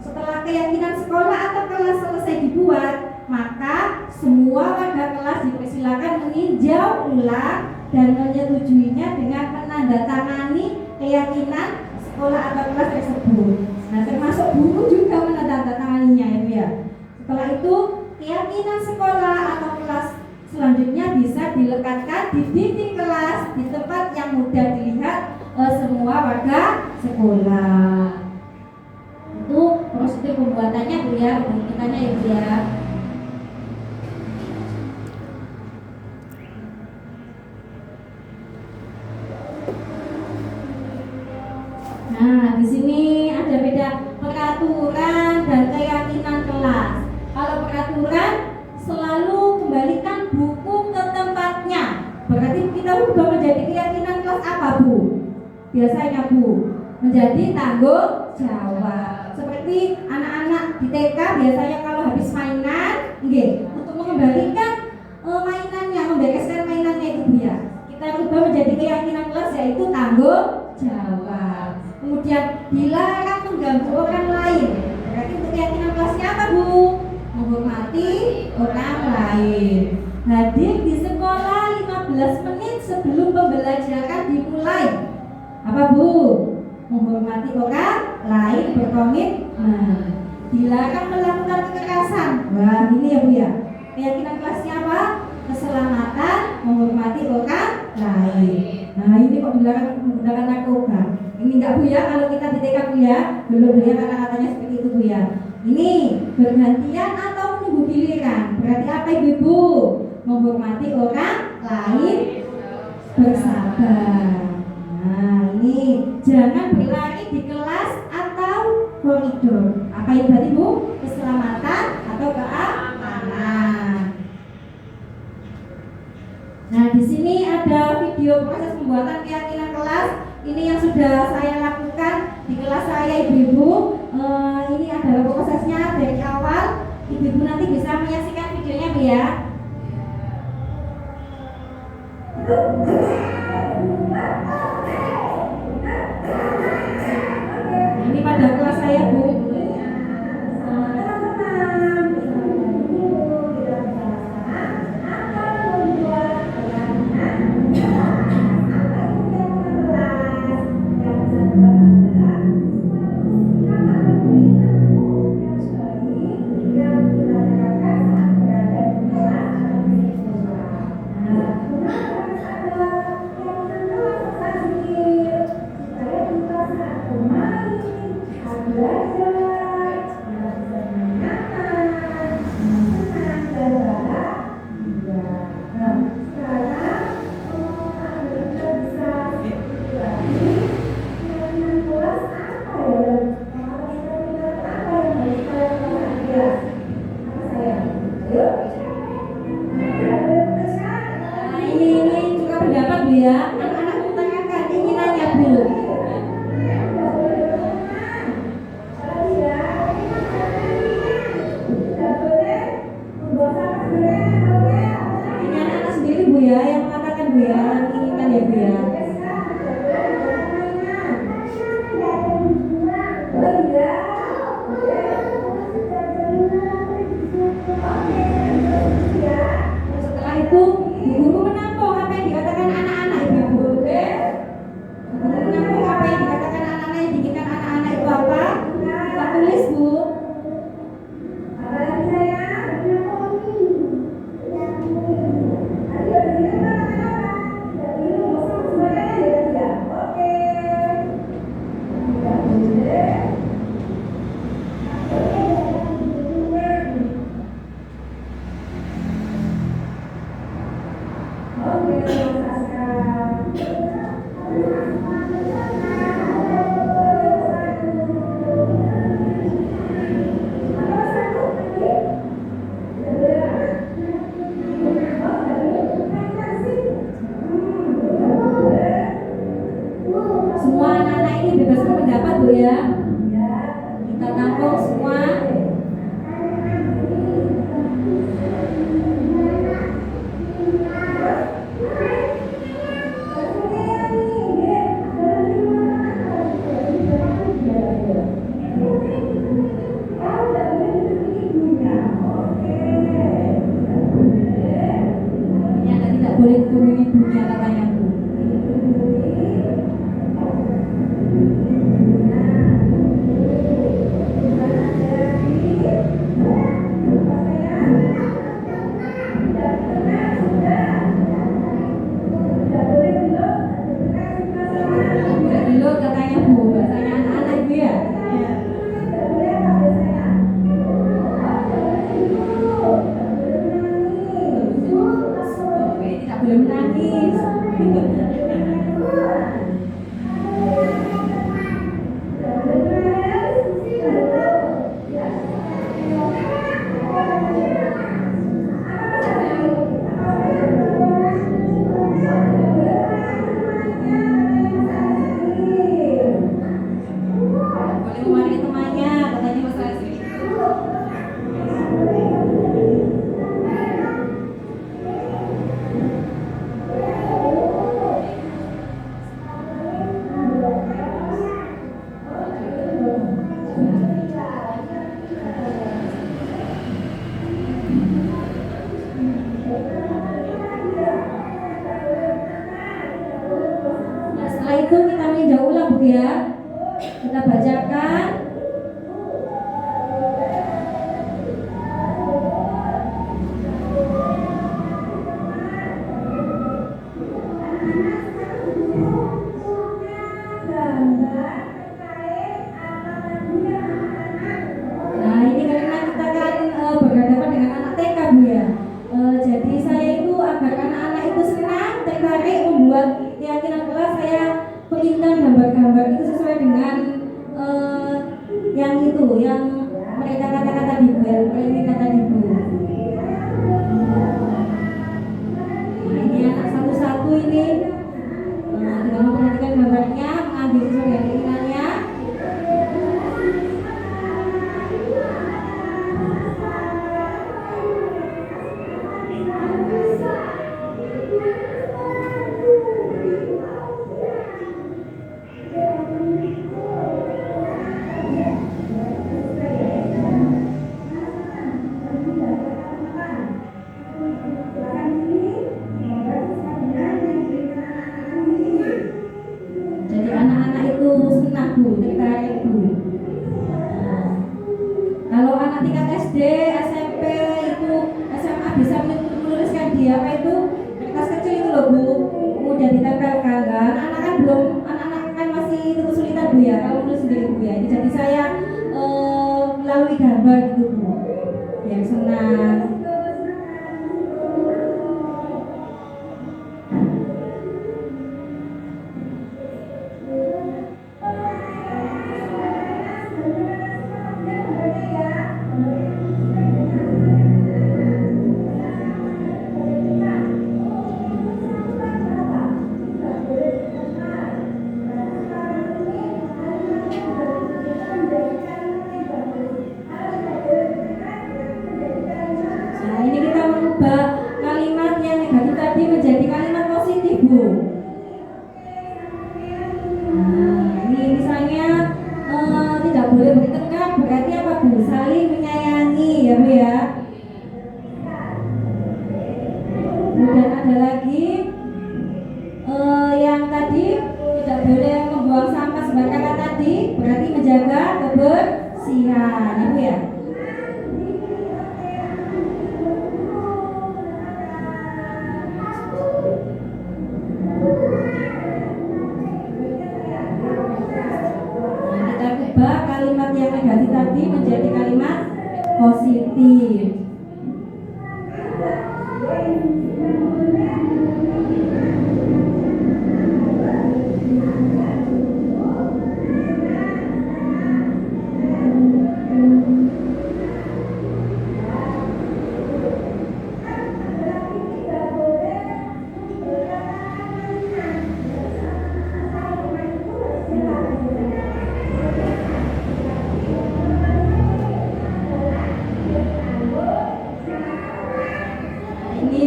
Setelah keyakinan sekolah atau kelas selesai dibuat, maka semua warga kelas dipersilakan meninjau ulang dan menyetujuinya dengan menandatangani keyakinan sekolah atau kelas tersebut. Nah, termasuk guru juga menandatanganinya ya Bu ya. Setelah itu, keyakinan sekolah atau kelas selanjutnya bisa dilekatkan di dinding kelas di tempat yang mudah dilihat semua warga sekolah. Itu prosedur pembuatannya Bu ya, pembentukannya ya Bu ya. Nah, di sini ada beda peraturan dan keyakinan kelas. Kalau peraturan selalu kembalikan buku ke tempatnya. Berarti kita ubah menjadi keyakinan kelas apa Bu? Biasanya Bu, menjadi tanggung jawab. Seperti anak-anak di TK biasanya kalau habis mainan, untuk mengembalikan mainannya, membereskan mainannya itu Bu ya. Kita ubah menjadi keyakinan kelas yaitu tanggung jawab. Kemudian dilarang mengganggu orang lain. Berarti untuk keyakinan kelasnya apa Bu? Menghormati orang lain. Hadir di sekolah 15 menit sebelum pembelajaran dimulai. Apa Bu? Menghormati orang lain, berkomitmen. Dilarang melakukan kekerasan. Wah ini ya Bu ya. Keyakinan kelasnya apa? Keselamatan, menghormati orang lain. Nah ini kok dilarang menggunakan narkoba. Ini enggak Bu ya, kalau kita di TK Bu ya. Belum ya kata-katanya seperti itu Bu ya. Ini bergantian atau menunggu giliran. Berarti apa Ibu? Menghormati orang lain, bersabar. Nah ini jangan berlari di kelas atau koridor. Apa itu tadi Bu? Keselamatan atau keamanan. Nah di sini ada video proses pembuatan keyakinan kelas. Ini yang sudah saya lakukan di kelas saya ibu-ibu. Ini adalah prosesnya dari awal. Ibu-ibu nanti bisa menyaksikan videonya Bu ya. Ini pada kelas saya Bu. Ini juga pendapat Bu ya. Anak-anak mengutarakan keinginannya Bu. Ini anak-anak sendiri Bu ya yang mengatakan Bu ya, yang inginkan ya Bu ya. Setelah itu guru menampung apa yang dikatakan anak-anak ibu-ibu. Guru menampung apa yang dikatakan anak-anak, yang diinginkan anak-anak itu apa? Kita tulis Bu. Semua anak-anak ini bebas berpendapat Bu ya. Kita tampung semua. Ternyata tidak boleh ditemui ibunya katanya Bu. Tidak dulu katanya Bu, bahasanya anak-anak Ibu ya. Oke, tidak boleh menangis. Boleh memakai temannya, katanya Mas Razi. Nah, setelah itu kita meninjau ulang Bu ya. Kita bacakan. Nah, ini karena kita kan berhadapan dengan anak TK Bu ya. Jadi saya itu agar anak-anak itu senang, tertarik, membuat keyakinan kelas saya perintah gambar-gambar itu sesuai dengan yang itu, yang mereka katakan tadi Bu, yang mereka kata tadi Bu. Nah, ini anak satu-satu ini dengan memperhatikan gambarnya, mengambil sesuai dengan keinginannya. Jadi anak-anak itu senang Bu, tertarik Bu. Nah, kalau anak tingkat SD, SMP itu SMA bisa menuliskan di apa itu kertas kecil itu loh Bu, mudah ditempelkan kan. Anak kan belum, anak-anak kan masih itu kesulitan Bu ya kalau menulis sendiri Bu ya. Jadi saya melalui gambar gitu Bu, biar senang. Nah, ini kita mengubah kalimat yang negatif tadi menjadi kalimat positif Bu. Nah, ini misalnya tidak boleh bertengkar, berarti apa Bu? Saling menyayangi ya Bu ya. Kemudian ada lagi yang tadi tidak boleh membuang sampah sembarangan tadi, berarti menjaga kebersihan ya Bu ya.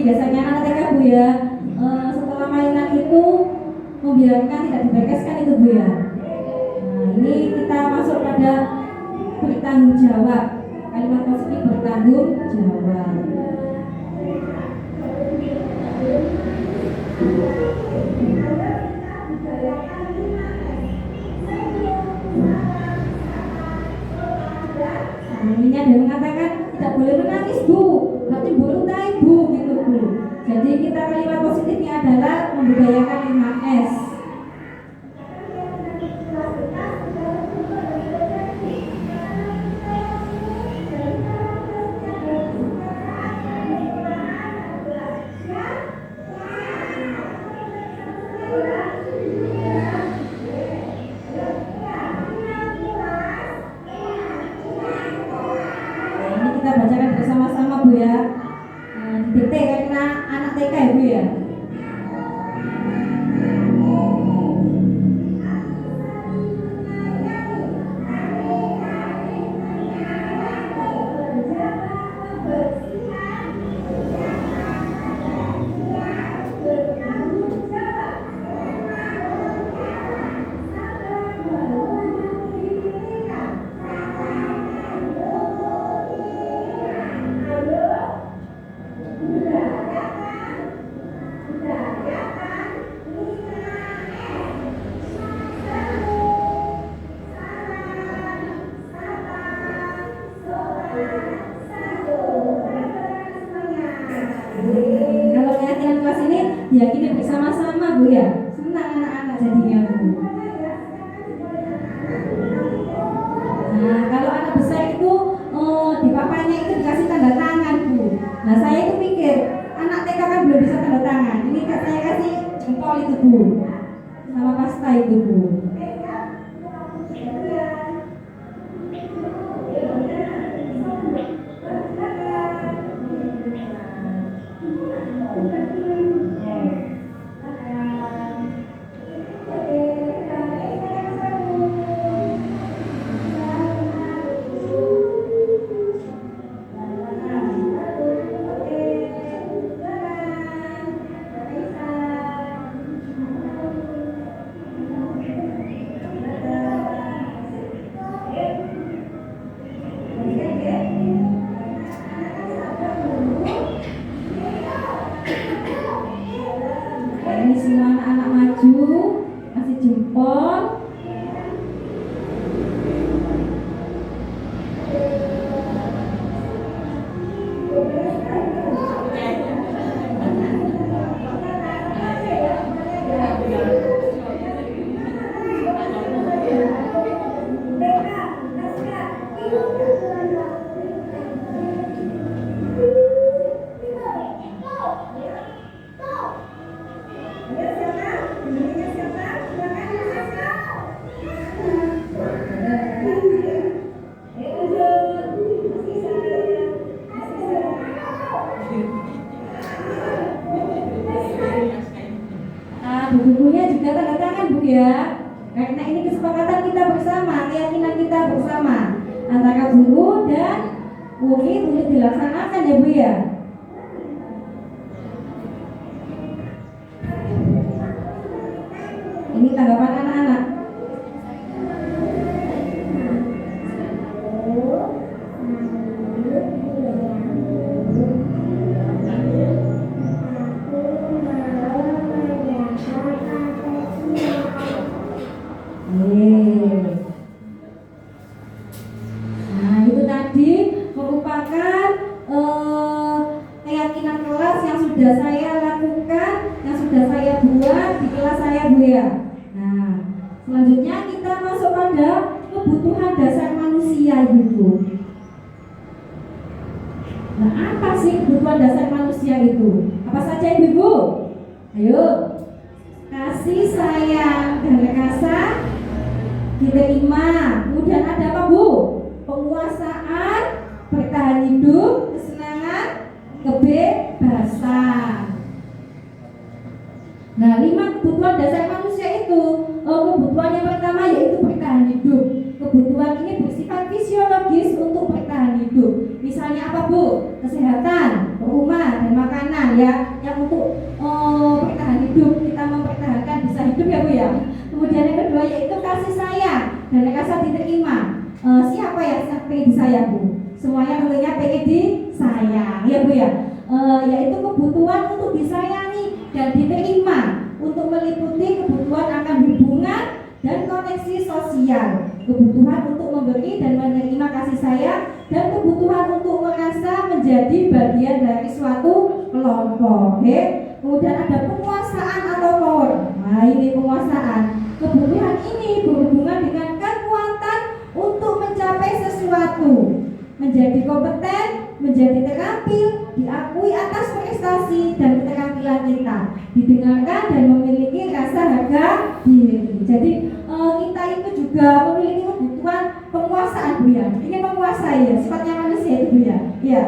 biasanya anak TK Bu ya, setelah mainan itu membiarkan tidak dibereskan itu Bu ya. Nah ini kita masuk pada bertanggung jawab. Kalimat positif bertanggung jawab. Ini ada yang mengatakan tidak boleh menangis Bu, tapi boleh tai Bu gitu Bu. Jadi kita kalimat positifnya adalah membudayakan 5S. Kita bacakan bersama-sama Bu ya. Didikte karena anak TK ya Bu ya. Kalau keyakinan kelas ini diyakini bersama-sama Bu ya. Senang anak-anak jadinya Bu. Nah kalau anak besar itu di papanya itu dikasih tanda tangan Bu. Nah saya itu pikir anak TK kan belum bisa tanda tangan. Ini saya kasih jempol itu Bu, sama pasta itu Bu. Ini semua anak-anak maju, kasih jempol. Buku-bukunya juga tanda tangan Bu ya. Karena ini kesepakatan kita bersama, keyakinan kita bersama antara guru dan murid untuk dilaksanakan ya Bu ya. Ini tanggapan anak-anak. Nah itu tadi merupakan keyakinan kelas yang sudah saya lakukan, yang sudah saya buat di kelas saya Bu ya. Nah selanjutnya kita masuk pada kebutuhan dasar manusia Bu. Nah apa sih kebutuhan dasar manusia itu? Apa saja Ibu? Ayo. Kasih sayang dan rasa diterima. Kemudian ada apa Bu? Penguasaan, bertahan hidup, kesenangan, kebebasan. Nah 5 kebutuhan dasar manusia itu. Kebutuhan yang pertama yaitu bertahan hidup. Kebutuhan ini bersifat fisiologis untuk bertahan hidup. Misalnya apa Bu? Kesehatan, rumah dan makanan ya. diterima. Siapa yang pengen disayang Bu? Semuanya tentunya pengen disayang ya Bu ya. Yaitu kebutuhan untuk disayangi dan diterima, untuk meliputi kebutuhan akan hubungan dan koneksi sosial, kebutuhan untuk memberi dan menerima kasih sayang, dan kebutuhan untuk merasa menjadi bagian dari suatu kelompok. Kemudian ada penguasaan atau power. Nah ini penguasaan. Kebutuhan ini berhubungan dengan kekuatan untuk mencapai sesuatu, menjadi kompeten, menjadi terampil, diakui atas prestasi dan keterampilan kita, didengarkan dan memiliki rasa harga diri. Jadi kita itu juga memiliki kebutuhan penguasaan Bu ya, ingin menguasai ya, sifatnya manusia itu Bu ya. Ya.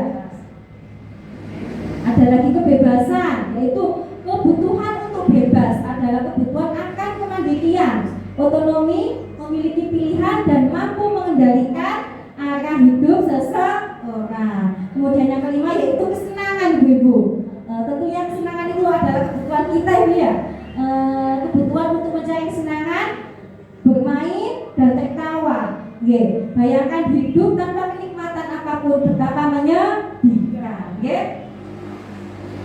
Ada lagi kebebasan, yaitu kebutuhan untuk bebas adalah kebutuhan akan kemandirian, otonomi, memiliki pilihan dan mampu mengendalikan arah hidup seseorang. Kemudian yang kelima yaitu kesenangan Ibu-ibu. Tentunya kesenangan itu adalah kebutuhan kita Ibu ya. Kebutuhan untuk mencari kesenangan, bermain dan tertawa. Bayangkan hidup tanpa kenikmatan apapun betapa menyedihkan.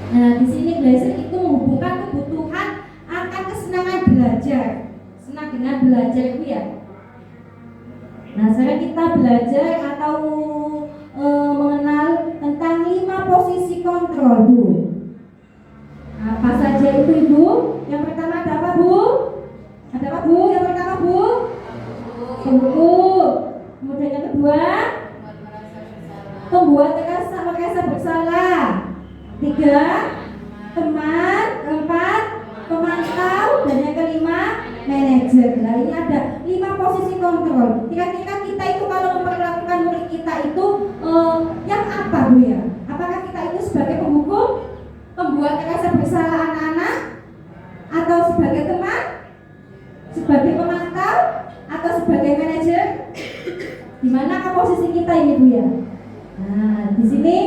Nah di sini belajar itu menghubungkan kebutuhan akan kesenangan belajar, senang dengan belajar Ibu ya. Nah sekarang kita belajar atau mengenal tentang 5 posisi kontrol Bu. Apa saja itu Ibu? Yang pertama ada apa Bu? Ada apa Bu? Yang pertama Bu? Hukum. Kemudian yang kedua, membuat merasa bersalah. 3, teman. 4, pemantau. Dan yang kelima, manajer. Nah ini ada 5 posisi kontrol. Kira-kira kita itu kalau memperlakukan murid kita itu yang apa Bu ya? Apakah kita itu sebagai penghukum, pembuat rasa bersalah anak-anak, atau sebagai teman, sebagai pemantau, atau sebagai manajer? Di mana posisi kita ini Bu ya? Nah di sini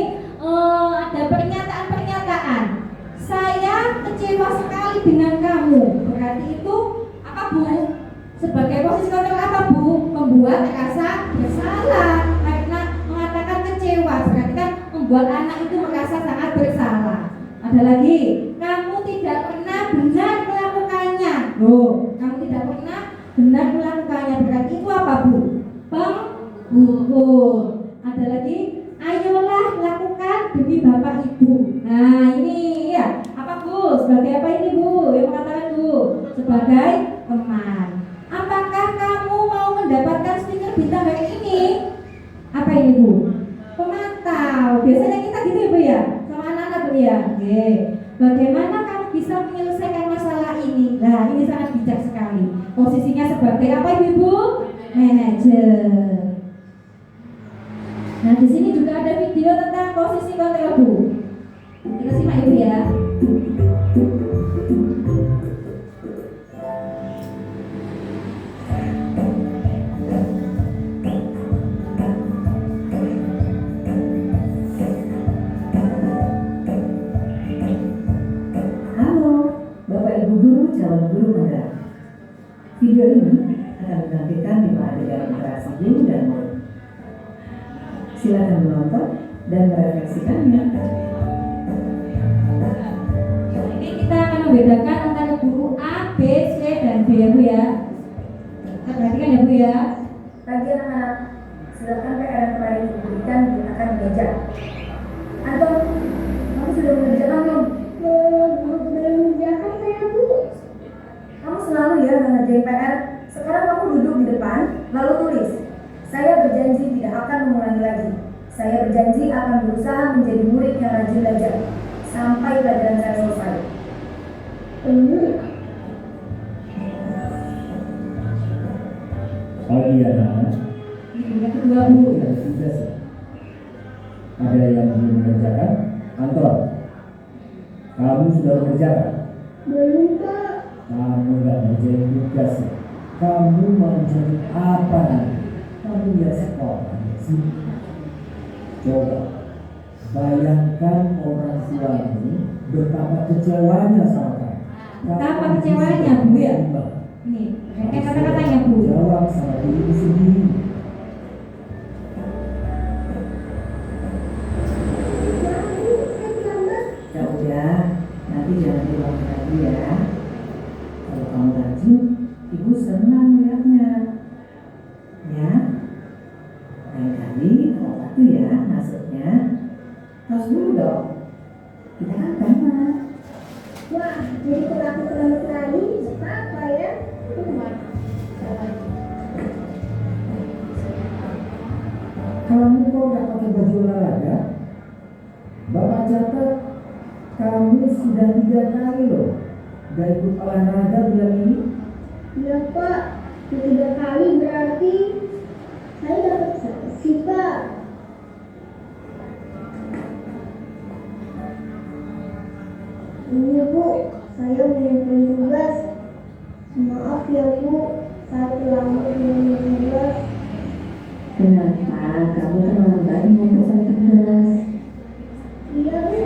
ada pernyataan-pernyataan. Saya kecewa sekali dengan kamu. Berarti itu apa Bu? Sebagai posisi kontrol apa Bu? Membuat rasa bersalah. Karena mengatakan kecewa berarti kan membuat anak itu merasa sangat bersalah. Ada lagi, kamu tidak pernah benar melakukannya. Kamu tidak pernah benar melakukannya. Berarti itu apa Bu? Penghukum. Ada lagi, ayolah lakukan demi Bapak Ibu. Nah ini ya, apa Bu? Sebagai apa ini Bu? Yang mengatakan Bu? Sebagai teman. Apakah kamu mau mendapatkan stiker bintang hari ini? Apa ini Bu? Pemantau. Biasanya kita gitu ya Bu ya, sama anak-anak Bu ya. Oke. Bagaimana kamu bisa menyelesaikan masalah ini? Nah ini sangat bijak sekali. Posisinya sebagai apa Ibu? Manajer. Nah di sini juga ada video tentang posisi kontrol Bu. Kita simak Ibu ya. Halo, Bapak Ibu Guru calon guru muda. Video ini akan menampilkan 5 adegan interaksi guru dan murid. Silakan menonton dan merefleksikannya. Ini kita akan membedakan antara guru A, B, C, dan D ya Bu ya. Kita perhatikan ya Bu ya. Bagi anak-anak, silakan PR yang kemarin diberikan digunakan di meja. Anton, kamu sudah mengerjakan belum? Belum mengerjakan saya Bu. Kamu selalu ya mengerjain PR. Sekarang kamu duduk di depan, lalu tulis. Saya berjanji tidak akan mengulangi lagi. Saya berjanji akan berusaha menjadi murid yang rajin belajar sampai pelajaran saya selesai. Pagi anak-anak, Yang kedua Bu. yang sudah sih. Ada yang belum mengerjakan? Anton, kamu sudah mengerjakan? Belum Pak. Kamu nggak mengerjakan tugas ya? Kamu mau jadi apa nanti? Kamu ya sekolah sih. Coba bayangkan orang tuamu betapa kecewanya sama kamu. Betapa kecewanya, Bu, ya? Ini kata-katanya Bu. Jawab sama diri sendiri. Wah, jadi pelaku selamat lari. Apa ya? Kamu kok nggak pakai baju olahraga? Bapak catat kamu sudah 3 kali loh nggak ikut olahraga bulan ini. Ya Pak, 3 kali berarti saya dapat sanksi Pak. Ini Bu, saya menyiapkan tugas. Maaf ya Bu, saya terlambat menyiapkan tugas. Kenapa kamu terlambat mengumpulkan tugas? Iya Bu,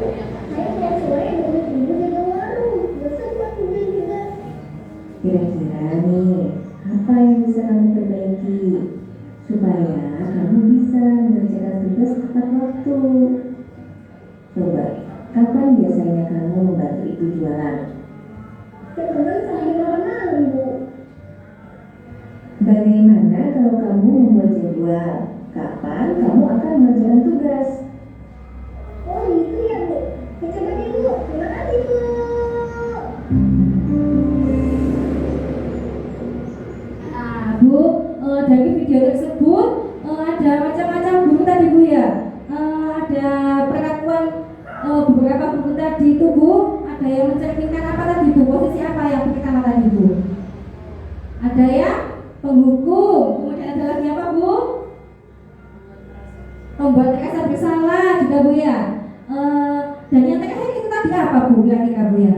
saya tiap sore dulu jaga warung. Bosan Pak tugas juga. Kira-kira nih, apa yang bisa kamu perbaiki supaya kamu bisa mengerjakan tugas tepat waktu? Coba, kapan biasanya kamu membantu ibu jualan? Sekarang saya malam Bu. Bagaimana kalau kamu membuat jadwal? Kapan kamu akan mengerjakan tugas? Oh itu ya Bu. Saya coba deh Bu. Terima kasih Bu. Nah, Bu, dari video tersebut ada macam-macam buku tadi Bu ya. Ada perlakuan beberapa buku tadi itu Bu. Ada yang mencerminkan apa tadi Bu? Posisi apa yang pertama tadi Bu? Ada yang penghukum. Kemudian ada lagi apa Bu? Pembuat merasa bersalah juga Bu ya. Dan yang terakhir itu tadi apa Bu? Kira-kira Bu ya?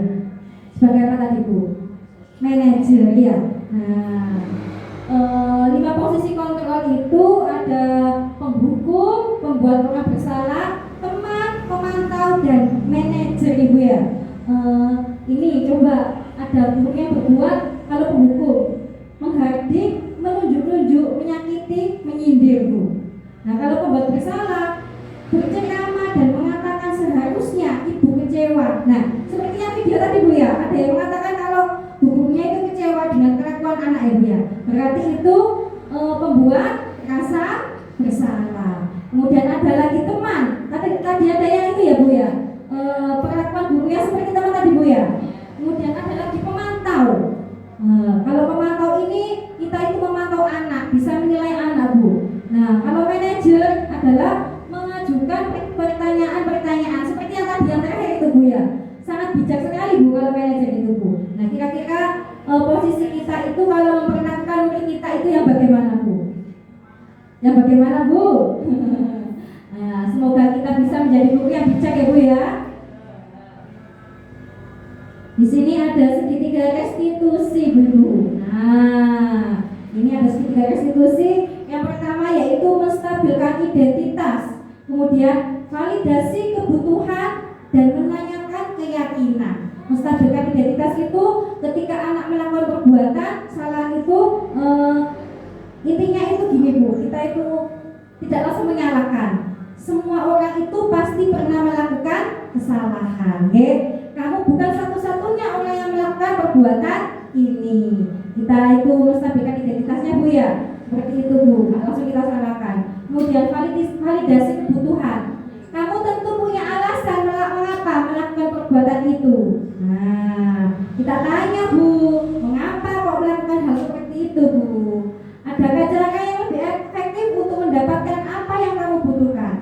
Sebagai apa tadi Bu? Manajer ya. Nah, 5 posisi kontrol itu ada penghukum, pembuat orang bersalah, teman, pemantau, dan manajer Ibu ya. Ini coba ada buku yang berbuat kalau penghukum menghardik, menunjuk-nunjuk, menyakiti, menyindir Bu. Nah kalau pembuat bersalah berceramah dan mengatakan seharusnya ibu kecewa. Nah seperti yang video tadi Bu ya, ada yang mengatakan kalau gurunya itu kecewa dengan kelakuan anak Ibu ya. Berarti itu pembuat rasa bersalah. Kemudian ada lagi teman. Tadi ada yang itu ya Bu ya. Perlakuan gurunya seperti teman tadi Bu ya. Kemudian ada lagi pemantau. Kalau pemantau ini kita itu memantau anak, bisa menilai anak Bu. Nah kalau manajer adalah mengajukan pertanyaan-pertanyaan seperti yang tadi yang terakhir itu Bu ya. Sangat bijak sekali Bu kalau manajer itu Bu. Nah kira-kira posisi kita itu kalau memperlakukan murid kita itu yang bagaimana Bu? Yang bagaimana Bu? Nah, semoga kita bisa menjadi guru yang bijak ya Bu ya. Di sini ada segitiga restitusi Bu. Nah, ini ada segitiga restitusi. Yang pertama yaitu menstabilkan identitas, kemudian validasi kebutuhan dan menanyakan keyakinan. Menstabilkan identitas itu ketika anak melakukan perbuatan salah itu intinya itu gini Bu, kita itu tidak langsung menyalahkan. Semua orang itu pasti pernah melakukan kesalahan, okay? Kamu bukan satu-satunya orang yang melakukan perbuatan ini. Kita itu menstabilkan identitasnya Bu ya. Seperti itu Bu, langsung kita salahkan. Kemudian validasi kebutuhan. Kamu tentu punya alasan mengapa melakukan perbuatan itu. Nah, kita tanya Bu, mengapa kok melakukan hal seperti itu Bu? Adakah cara yang lebih efektif untuk mendapatkan apa yang kamu butuhkan?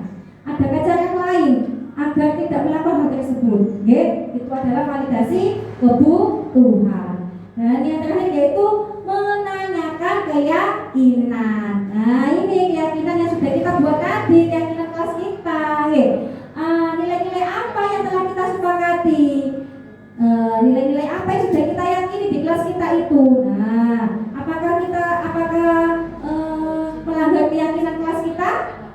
Adakah cara lain agar tidak melakukan hal tersebut? Oke, itu adalah validasi kebutuhan. Dan yang terakhir yaitu menanyakan keyakinan. Nah ini keyakinan yang sudah kita buat tadi, keyakinan kelas kita. Nilai-nilai apa yang telah kita sepakati? Nilai-nilai apa yang sudah kita yakini di kelas kita itu? Nah, apakah melanggar keyakinan kelas kita?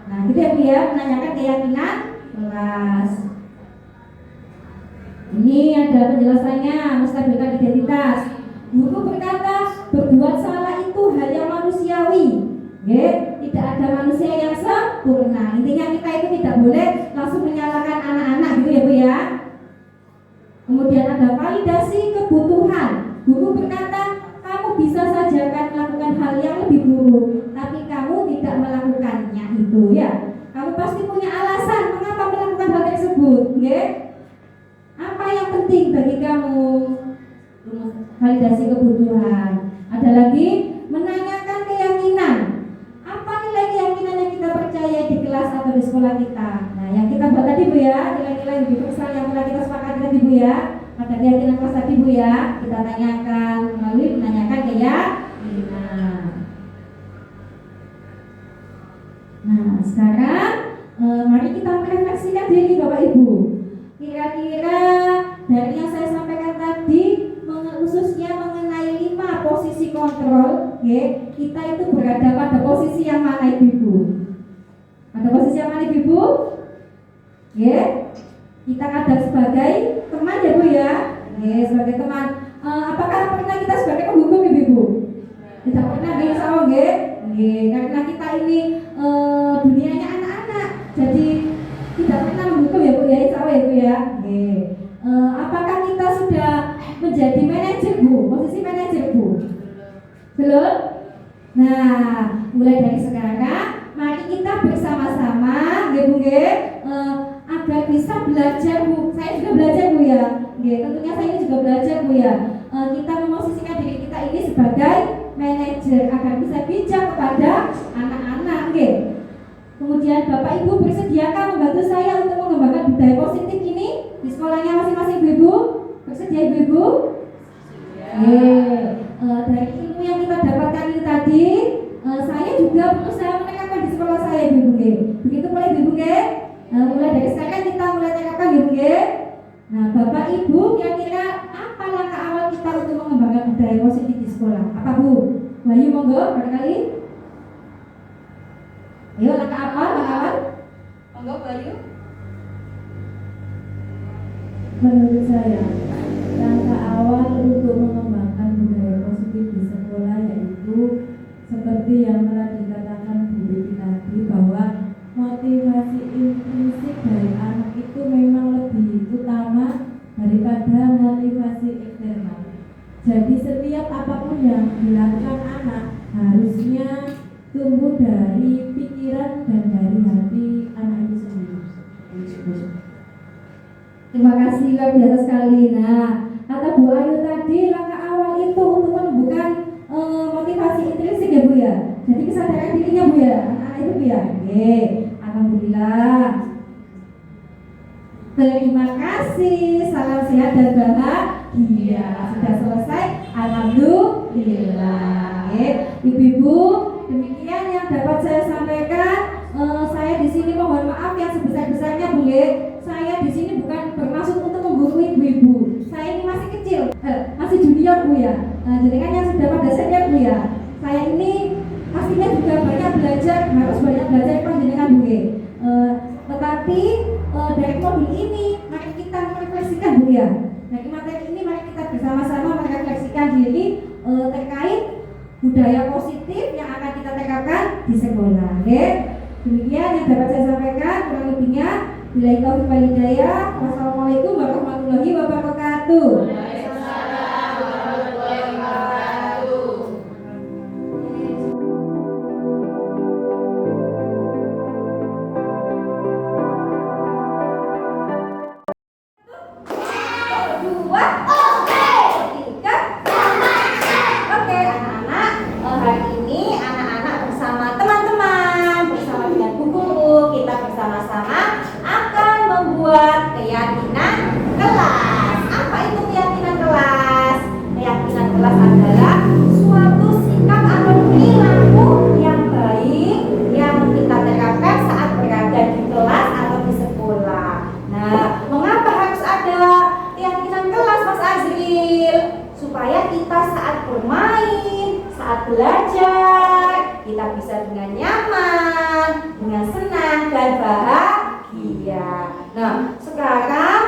Nah, gitu ya Bu ya, menanyakan keyakinan kelas. Ini ada penjelasannya, menstabilkan identitas. Guru berkata berbuat salah itu hal yang manusiawi. Tidak ada manusia yang sempurna. Intinya kita itu tidak boleh langsung menyalahkan anak-anak gitu ya Bu ya. Kemudian ada validasi kebutuhan. Guru berkata kamu bisa saja kan melakukan hal yang lebih buruk, tapi kamu tidak melakukannya itu ya. Kamu pasti punya alasan mengapa melakukan hal tersebut, Apa yang penting bagi kamu? validasi kebutuhan. Ada lagi menanyakan keyakinan. Apa nilai keyakinan yang kita percaya di kelas atau di sekolah kita? Nah, yang kita buat tadi Bu ya, nilai-nilai universal yang telah kita sepakati tadi Bu ya. Ada keyakinan kelas tadi Bu ya, kita tanyakan melalui menanyakan keyakinan. Nah, sekarang mari kita merefleksikan diri Bapak Ibu. Kira-kira dari yang saya sampaikan tadi, khususnya mengenai 5 posisi kontrol, kita itu berada pada posisi yang mana Ibu? Pada posisi yang mana Ibu? Kita kadang sebagai teman ya Bu ya, sebagai teman. Apakah pernah kita sebagai penghukum Ibu? Tidak pernah, insya Allah karena kita ini dunianya anak-anak, jadi tidak pernah menghukum ya Bu ya, insya Allah ya Bu ya. Apakah kita sudah menjadi manajer Bu, posisi manajer Bu? Belum? Nah, mulai dari sekarang mari kita bersama-sama Bu agar bisa belajar Bu. Saya juga belajar Bu ya. Tentunya saya ini juga belajar Bu ya. Kita memosisikan diri kita ini sebagai manajer agar bisa bijak kepada anak-anak. Kemudian Bapak Ibu bersediakah membantu saya untuk mengembangkan budaya positif ini di sekolahnya masing-masing Ibu? Bersedia Ibu? Dari ilmu yang kita dapatkan ini tadi, saya juga berusaha menerapkan di sekolah saya Ibu. Begitu mulai Ibu. Mulai dari sekarang kita mulai terapkan Ibu. Nah, Bapak Ibu kira-kira apa langkah awal kita untuk mengembangkan budaya positif di sekolah? Apa Bu? Bayu monggo barangkali. Ayo langkah apa? Langkah awal? Monggo Bayu. Menurut saya, langkah awal untuk mengembangkan budaya positif di sekolah yaitu seperti yang telah dikatakan Bu Betty tadi, bahwa motivasi intrinsik dari anak itu memang lebih utama daripada motivasi eksternal. Jadi setiap apapun yang dilakukan anak harusnya tumbuh dari pikiran dan dari hati anak itu sendiri. Terima kasih, luar biasa sekali. Nah, kata Bu Ayu tadi, langkah awal itu untuk menumbuhkan motivasi intrinsik ya Bu ya. Jadi kesadaran dirinya Bu ya, anak itu Bu ya. Alhamdulillah. Terima kasih, salam sehat dan bahagia. Sudah selesai, alhamdulillah. Ibu-ibu, demikian yang dapat saya sampaikan. Saya di sini mohon maaf yang sebesar-besarnya Bu. Saya di sini bukan bermaksud untuk menggurui ibu-ibu. Saya ini masih kecil, masih junior Bu ya. Jadi kan yang sudah pada senior Bu ya. Saya ini pastinya juga banyak belajar, harus banyak belajar panjenengan Bu. Tetapi dari modul ini mari kita merefleksikan Bu ya. Dari materi ini mari kita bersama-sama merefleksikan diri terkait budaya positif yang akan kita terapkan di sekolah. Demikian yang dapat saya sampaikan, kurang lebihnya billahi taufiq wal hidayah. Wassalamualaikum warahmatullahi wabarakatuh. Waalaikumsalam warahmatullahi wabarakatuh. Dua, tiga, oke anak-anak, hari ini anak-anak bersama teman-teman, bersama dengan Bu Guru, kita bersama-sama akan membuat keyakinan kelas. Apa itu keyakinan kelas? Keyakinan kelas adalah suatu sikap atau perilaku yang baik yang kita terapkan saat berada di kelas atau di sekolah. Nah, mengapa harus ada keyakinan kelas Mas Azril? Supaya kita saat bermain, saat belajar, kita bisa dengan nyaman, dengan senang dan bahagia. Nah, sekarang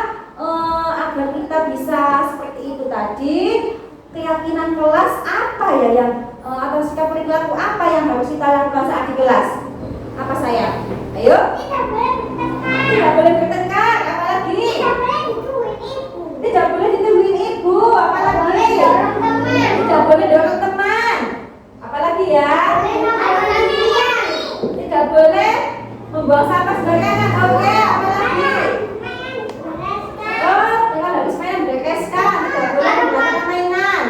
agar kita bisa seperti itu tadi, keyakinan kelas apa ya yang atau sikap perilaku apa yang harus kita lakukan saat di kelas? Apa saya? Ayo. Tidak boleh bertengkar, apalagi? Tidak boleh ditungguin ibu, apalagi? Tidak boleh dorong teman, apalagi ya? Tidak boleh membuang sampah sembarangan, oke? Apalagi? Oh, dengan habis main bereskan, tidak boleh membuang mainan.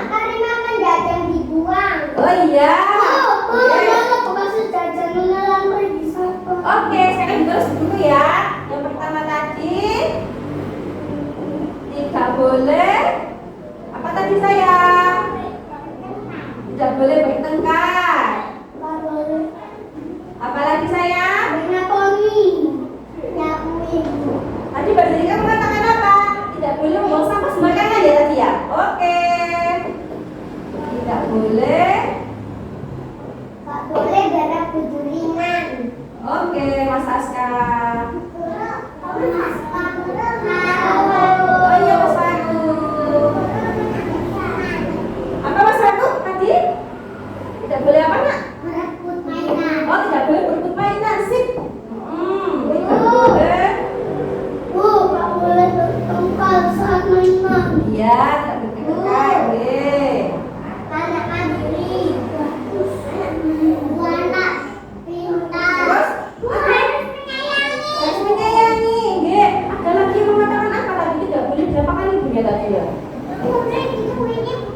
boleh apa tadi sayang? Tidak boleh bertengkar. Apalagi sayang? Tadi Mbak Zalika mengatakan apa? Tidak boleh membuang sampah sembarangan ya tadi ya? Oke. Tidak boleh. Oke, Mas Aska. Oh iya Mas Faru. Apa Mas Faru tadi? Tidak boleh apa nak? Oh tidak boleh berebut mainan sip. Tidak boleh. Iya, tidak boleh bertengkar. Terus harus menyayangi. Nggih. Ada lagi yang mengatakan apa lagi? Tidak boleh diapakan ibunya tadi ya?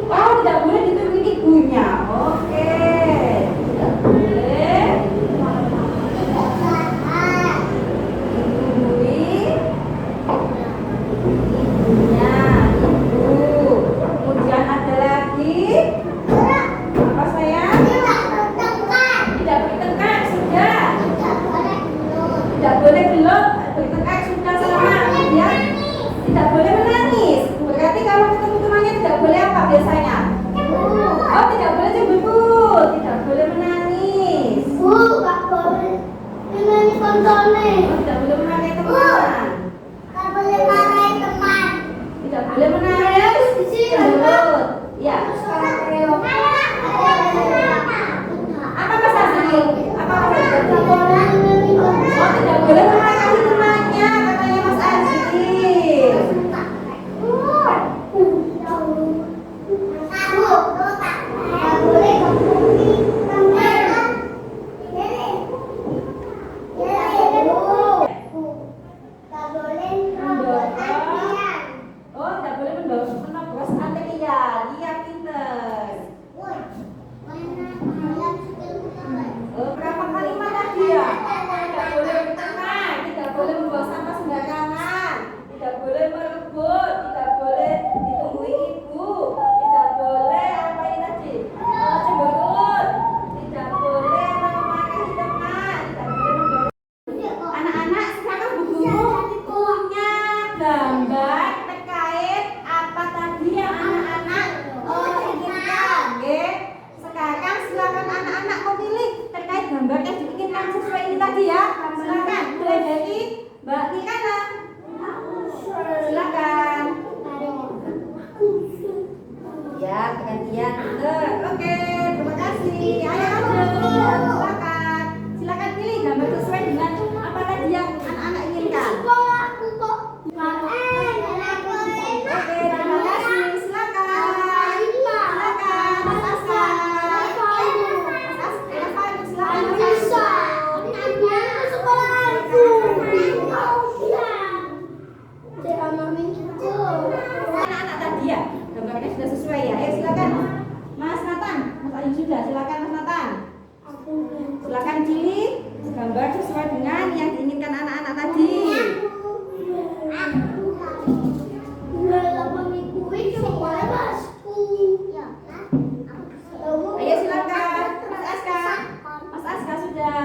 Oh tidak boleh dituduh ibunya. Oke. Tidak boleh dituduhi ibunya, ibu. Kemudian ada lagi apa sayang? Tidak bertengkar sudah. Tidak boleh belum bertengkar sudah selama ya. Tidak boleh menangis. Berarti kalau ketemu temannya tidak boleh apa biasanya? Oh tidak boleh cemburu. Tidak boleh menangis. Oh, tidak boleh marahi teman. Tidak boleh menangis. Cemberut. Ya. Apa Mas Azri? Apa Mas Azri? Oh tidak boleh memarahi temannya katanya Mas Azri. Oh tidak boleh menobos antrian. Iya pinter. Oh, berapa kalimat tadi ya? Tidak boleh bertengkar, tidak boleh membuang sampah sembarangan, tidak boleh merebut, tidak boleh ditunggui ibu, tidak boleh apa ini tadi? Cemberut, tidak boleh memarahi teman, tidak boleh mendorong. Anak-anak sekarang Bu Guru punya gambar terkait apa tadi yang anak-anak inginkan, nggih? Sekarang silakan anak-anak memilih terkait gambar yang diinginkan sesuai ini tadi ya. Silakan mulai dari Mbak Kirana. Silakan. Ya, gantian. Oke, terima kasih. Ayo kamu. Silakan. Silakan pilih gambar sesuai dengan apa tadi yang anak-anak inginkan. Oke, terima kasih. Silakan. Silakan. Mas Aska. Mas Aska, silakan. Anak-anak tadi ya, gambarnya sudah sesuai ya. Ayo silakan. Mas Nathan, Mas Ayu sudah. Silakan Mas Nathan. Silakan pilih gambar sesuai dengan yang diinginkan anak-anak tadi. Ayo silakan. Mas Aska. Mas Aska sudah.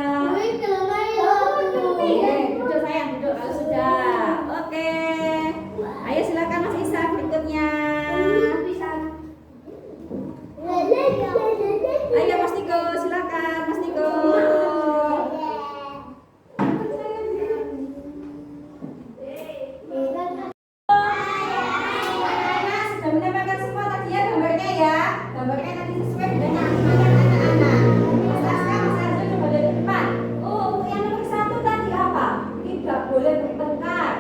Duduk sayang, duduk kalau sudah. Oke. Ayo silakan Mas Isa berikutnya. Ayo Mas Niko, silakan Mas Niko. Anak-anak sudah mendapatkan semua tadi ya gambarnya ya. Gambarnya tadi sesuai dengan yang diinginkan anak-anak. Mas Aska, Mas Arjo coba dari depan. Oh, untuk yang nomor 1 tadi apa? Tidak boleh bertengkar.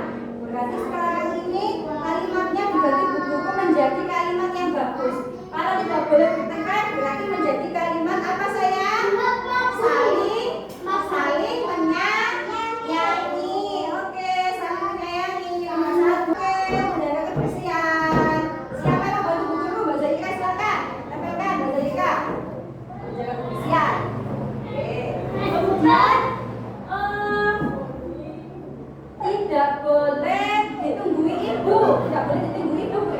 Berarti sekarang ini kalimatnya diganti Bu Guru menjadi kalimat yang bagus. Kalau tidak boleh bertengkar berarti menjadi kalimat apa sayang? Saling menyayangi. Oke, saling menyayangi. Nomor 1. Oke, menjaga kebersihan. Siapa yang membantu Bu Guru? Mbak Zalika silakan. Tempelkan Mbak Zalika. Menjaga kebersihan. Oke. Kemudian tidak boleh ditunggui ibu. Tidak boleh ditunggui ibu.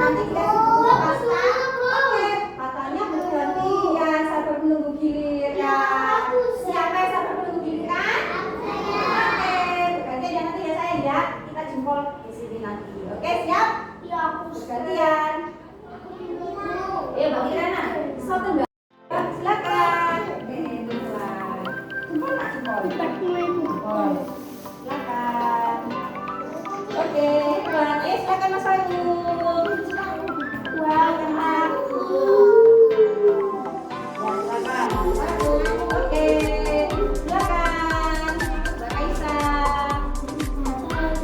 nanti dikasih buku pasta. Oke, katanya bergantian sabar menunggu giliran. Siapa yang sabar menunggu giliran? Oke, bergantian ya nanti ya sayang ya. Kita jempol di sini nanti. Oke, siap? Bergantian. Mbak Kirana, satu Mbak. Silakan. Oke, jempol. Jempol tak jempol? Jempol. Silakan. Oke, Tuan. Silakan Mas Ainul. Silakan aku. Ya, silakan. Oke, silakan. Mbak Kaisa. Silakan.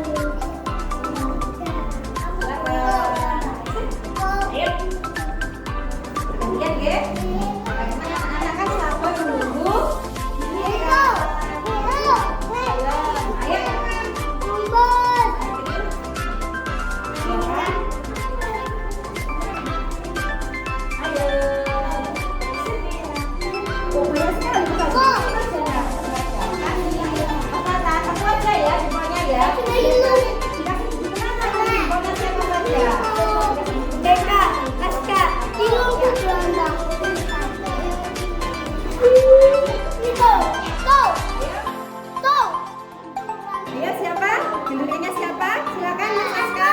Ayo. Bergantian ya. Bagaimana anak-anak kan sabar menunggu. Ayo siapa? Gendutnya siapa? Silakan Mas Aska.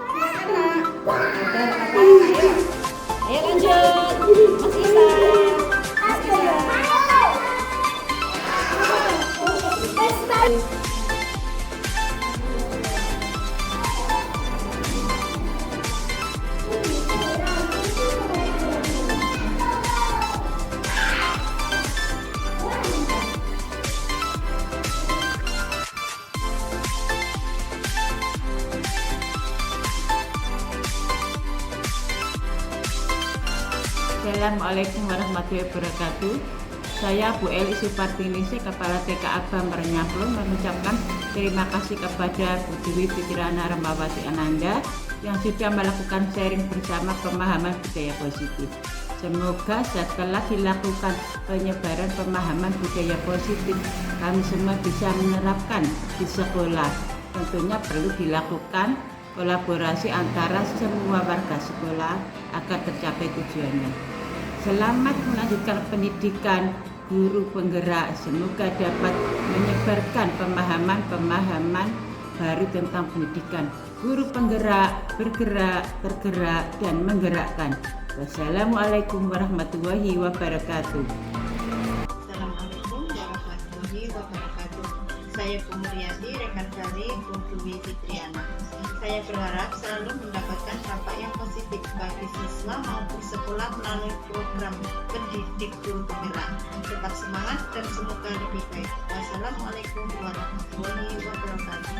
Silakan Nak. Ayo lanjut. Mas Isa. Mas Isa. Assalamualaikum warahmatullahi wabarakatuh. Saya Bu Eli Supartiningsih, Kepala TK Abang Merenyaplo, mengucapkan terima kasih kepada Bu Dewi Fitriana Rahmawati Ananda yang sudah melakukan sharing bersama pemahaman budaya positif. Semoga setelah dilakukan penyebaran pemahaman budaya positif, kami semua bisa menerapkan di sekolah. Tentunya perlu dilakukan kolaborasi antara semua warga sekolah agar tercapai tujuannya. Selamat melanjutkan pendidikan guru penggerak. Semoga dapat menyebarkan pemahaman-pemahaman baru tentang pendidikan. Guru penggerak, bergerak, tergerak, dan menggerakkan. Wassalamualaikum warahmatullahi wabarakatuh. Assalamualaikum warahmatullahi wabarakatuh. Saya Bu Muryadi, rekan Sari Bu Dewi Fitriana. Saya berharap selalu mendapatkan dampak yang positif bagi siswa maupun sekolah melalui program pendidik guru penggerak. Tetap semangat dan semoga lebih baik. Wassalamualaikum warahmatullahi wabarakatuh.